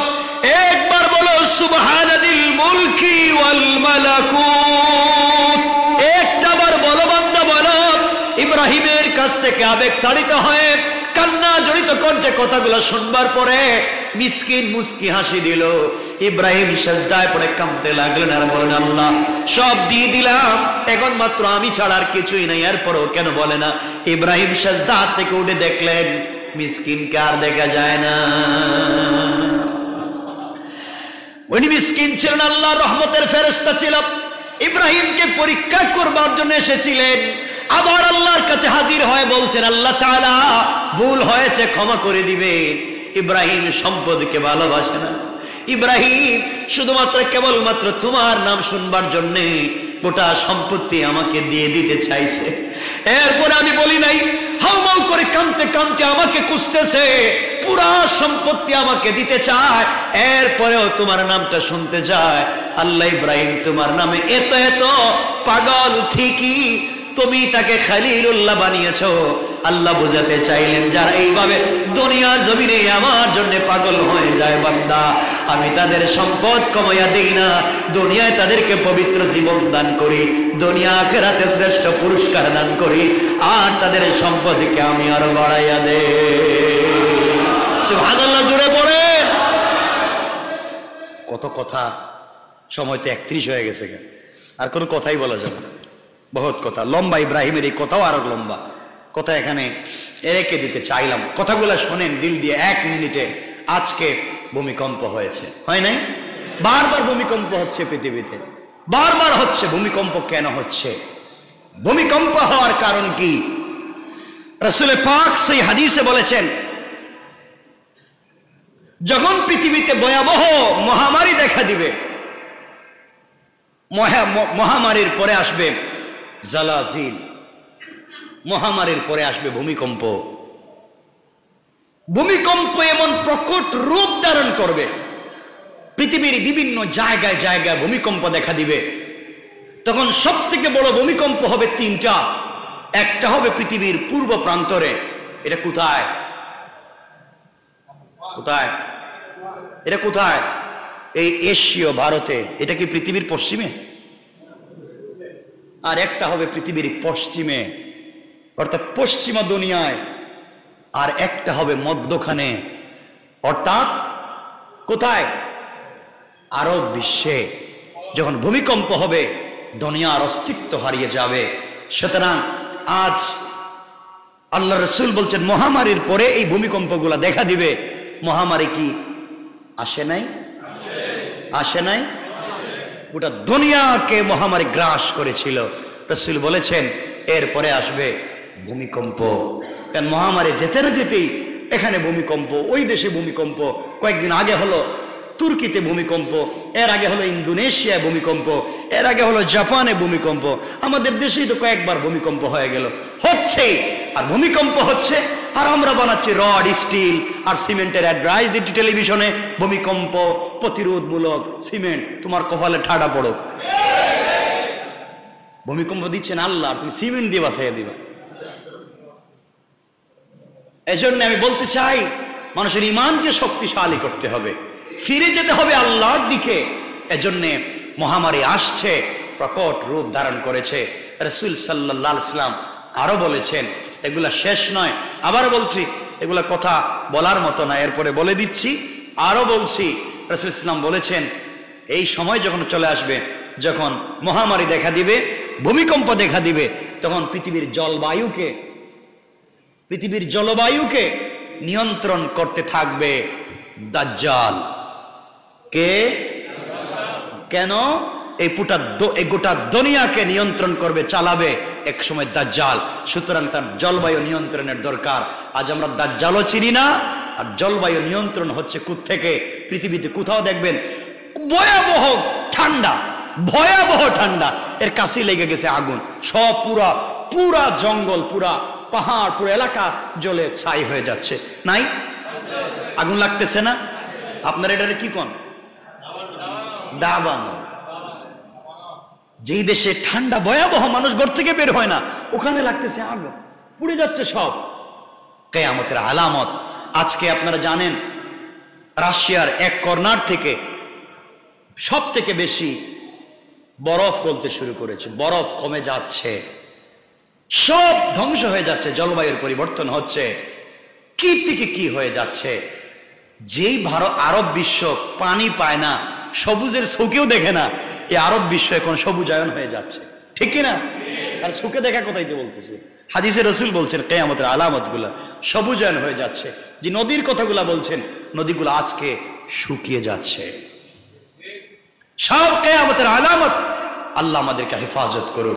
একবার বলো সুবহানাদিল মুলকি ওয়াল মালাকুত, একটাবার বলো বান্দা বলো। ইব্রাহিমের কাছ থেকে আবেগ তাড়িত হয়ে কান্না জড়িত কণ্ঠে কথাগুলো শুনবার পরে মিসকিন মুস্কি হাসি দিল। ইব্রাহিম সিজদায় পড়ে কাঁদতে লাগলেন আর বলেন, আল্লাহ, সব দিয়ে দিলাম, এখন মাত্র আমি ছাড়া আর কিছুই নাই, এরপরও কেন বলে না। ইব্রাহিম সিজদা থেকে উঠে দেখলেন মিসকিনকে আর দেখা যায় না। উনি মিসকিন ছিলেন, আল্লাহর রহমতের ফেরেশতা ছিল, ইব্রাহিমকে পরীক্ষা করবার জন্য এসেছিলেন। আবার আল্লাহর কাছে হাজির হয়ে বলছেন, আল্লাহ তাআলা ভুল হয়েছে, ক্ষমা করে দিবেন। ইব্রাহিম সম্পদকে ভালোবাসে না, ইব্রাহিম শুধুমাত্র কেবলমাত্র তোমার নাম শুনবার জন্যে গোটা সম্পত্তি আমাকে দিয়ে দিতে চাইছে। এরপরে আমি বলি নাই, হাউমাউ করে কাঁদতে কাঁদতে আমাকে খুঁজতেছে, পুরা সম্পত্তি আমাকে দিতে চায়, এরপরেও তোমার নামটা শুনতে চায়। আল্লাহ ইব্রাহিম তোমার নামে এত এত পাগল ঠিকই, তুমি তাকে খলিলুল্লাহ বানিয়েছো। আল্লাহ বোঝাতে চাইলেন, যারা এইভাবে দুনিয়ার জমিনে আমার জন্য পাগল হয়ে যায় বান্দা, আমি তাদের সম্পদ কমাইয়া দেই না, দুনিয়ায় তাদেরকে পবিত্র জীবন দান করি, দুনিয়া আখিরাতে শ্রেষ্ঠ পুরস্কার দান করি, আর তাদের সম্পদকে আমি আরো বাড়াইয়া দেই। সুবহানাল্লাহ, জুড়ে পড়ে। কত কথা, সময় তো 31 হয়ে গেছে, আর কোনো কথাই বলা যাবে না, বহুত কথা লম্বা। ইব্রাহিমের এই কথাও আরো লম্বা কথা, এখানে রেখে দিতে চাইলাম। কথাগুলো শোনেন দিল দিয়ে, 1 মিনিটে। আজকে ভূমিকম্প হয়েছে, হয় নাই? বারবার ভূমিকম্প হচ্ছে পৃথিবীতে, বারবার হচ্ছে। ভূমিকম্প কেন হচ্ছে? ভূমিকম্প হওয়ার কারণ কি? রাসূল পাক সেই হাদিসে বলেছেন, যখন পৃথিবীতে ভয়াবহ মহামারী দেখা দিবে, মহামারীর পরে আসবে জালাজিল, মহামারীর পরে আসবে ভূমিকম্প। ভূমিকম্প এমন প্রকট রূপ ধারণ করবে, পৃথিবীর বিভিন্ন জায়গায় জায়গায় ভূমিকম্প দেখা দিবে। তখন সব থেকে বড় ভূমিকম্প হবে 3টা। একটা হবে পৃথিবীর পূর্ব প্রান্তরে। এটা কোথায়? কোথায় এটা? কোথায়? এই এশীয় ভারতে। এটা কি পৃথিবীর পশ্চিমে? আর একটা হবে পৃথিবীর পশ্চিমে, অর্থাৎ পশ্চিমা দুনিয়ায়। আর একটা হবে মধ্যখানে, অর্থাৎ কোথায়? আরব বিশ্বে। যখন ভূমিকম্প হবে, দুনিয়ার অস্তিত্ব হারিয়ে যাবে। সুতরাং আজ আল্লাহ রাসূল বলছেন, মহামারীর পরে এই ভূমিকম্পগুলা দেখা দিবে। মহামারী কি আসে নাই? আসে নাই? গোটা দুনিয়াকে মহামারী গ্রাস করেছিল। রাসূল বলেছেন এরপরে আসবে ভূমিকম্প। কারণ মহামারী যেতে না যেতেই এখানে ভূমিকম্প, ওই দেশে ভূমিকম্প। কয়েকদিন আগে হলো তুর্কিতে ভূমিকম্প, এর আগে হলো ইন্দোনেশিয়ায় ভূমিকম্প, এর আগে হলো জাপানে ভূমিকম্প। আমাদের দেশেই তো কয়েকবার ভূমিকম্প হয়ে গেল, হচ্ছে। আর ভূমিকম্প হচ্ছে, আর আমরা বানাচ্ছি রড, স্টিল আর সিমেন্টের অ্যাডভার্টাইজ দিচ্ছি টেলিভিশনে, ভূমিকম্প প্রতিরোধমূলক সিমেন্ট। তোমার কপালে ঠাডা পড়ো। ভূমিকম্প দিচ্ছেন আল্লাহ, তুমি সিমেন্ট দিয়ে বাসাইয়া দিবা। এজন্য আমি বলতে চাই, মানুষের ঈমানকে শক্তিশালী করতে হবে, ফিরে যেতে হবে আল্লাহর দিকে। এজন্য মহামারী আসছে, প্রকট রূপ ধারণ করেছে। রাসূল সাল্লাল্লাহু আলাইহি ওয়াসাল্লাম আরো বলেছেন, এগুলা শেষ নয়, আবার বলছি, এগুলা কথা বলার মতো না, এরপরে বলে দিচ্ছি, আরো বলছি। রাসূল ইসলাম বলেছেন, এই সময় যখন চলে আসবে, যখন মহামারী দেখা দিবে, ভূমিকম্প দেখা দিবে, তখন পৃথিবীর জলবায়ুকে নিয়ন্ত্রণ করতে থাকবে দাজ্জাল। কে? কেন? এই গোটা দুনিয়াকে নিয়ন্ত্রণ করবে, চালাবে এক সময় দাজ্জাল। সুতরাং তার জলবায়ু নিয়ন্ত্রণের দরকার। আজ আমরা দাজ্জালও চিনি না, আর জলবায়ু নিয়ন্ত্রণ হচ্ছে কোত্থেকে? পৃথিবীতে কোথাও দেখবেন ভয়াবহ ঠান্ডা, এর কাছে লেগে গেছে আগুন, সব পুরা জঙ্গল, পুরা পাহাড়, পুরো এলাকা জ্বলে ছাই হয়ে যাচ্ছে। নাই? আগুন লাগতেছে না? আপনার এটা কি কোন? দাবানো। যেই দেশে ঠান্ডা ভয়াবহ, মানুষ ঘর থেকে বের হয় না, ওখানে লাগতেছে আগুন, পুড়ে যাচ্ছে সব। কিয়ামতের আলামত। আজকে আপনারা জানেন, রাশিয়ার এক কর্নার থেকে সব থেকে বেশি বরফ গলতে শুরু করেছে, বরফ কমে যাচ্ছে, সব ধ্বংস হয়ে যাচ্ছে, জলবায়ুর পরিবর্তন হচ্ছে। কি থেকে কি হয়ে যাচ্ছে? যেই আরব বিশ্ব পানি পায় না, সবুজের চোখেও দেখে না, এই আরব বিশ্ব এখন সবুজায়ন হয়ে যাচ্ছে, ঠিক কিনা? আর চোখে দেখা কোথায় তো বলতেছে, হাদিসে রাসূল বলছেন কিয়ামতের আলামত গুলা সবুজায়ন হয়ে যাচ্ছে। যে নদীর কথাগুলা বলছেন, নদীগুলো আজকে শুকিয়ে যাচ্ছে, সব কিয়ামতের আলামত। আল্লাহ আমাদেরকে হেফাজত করুন।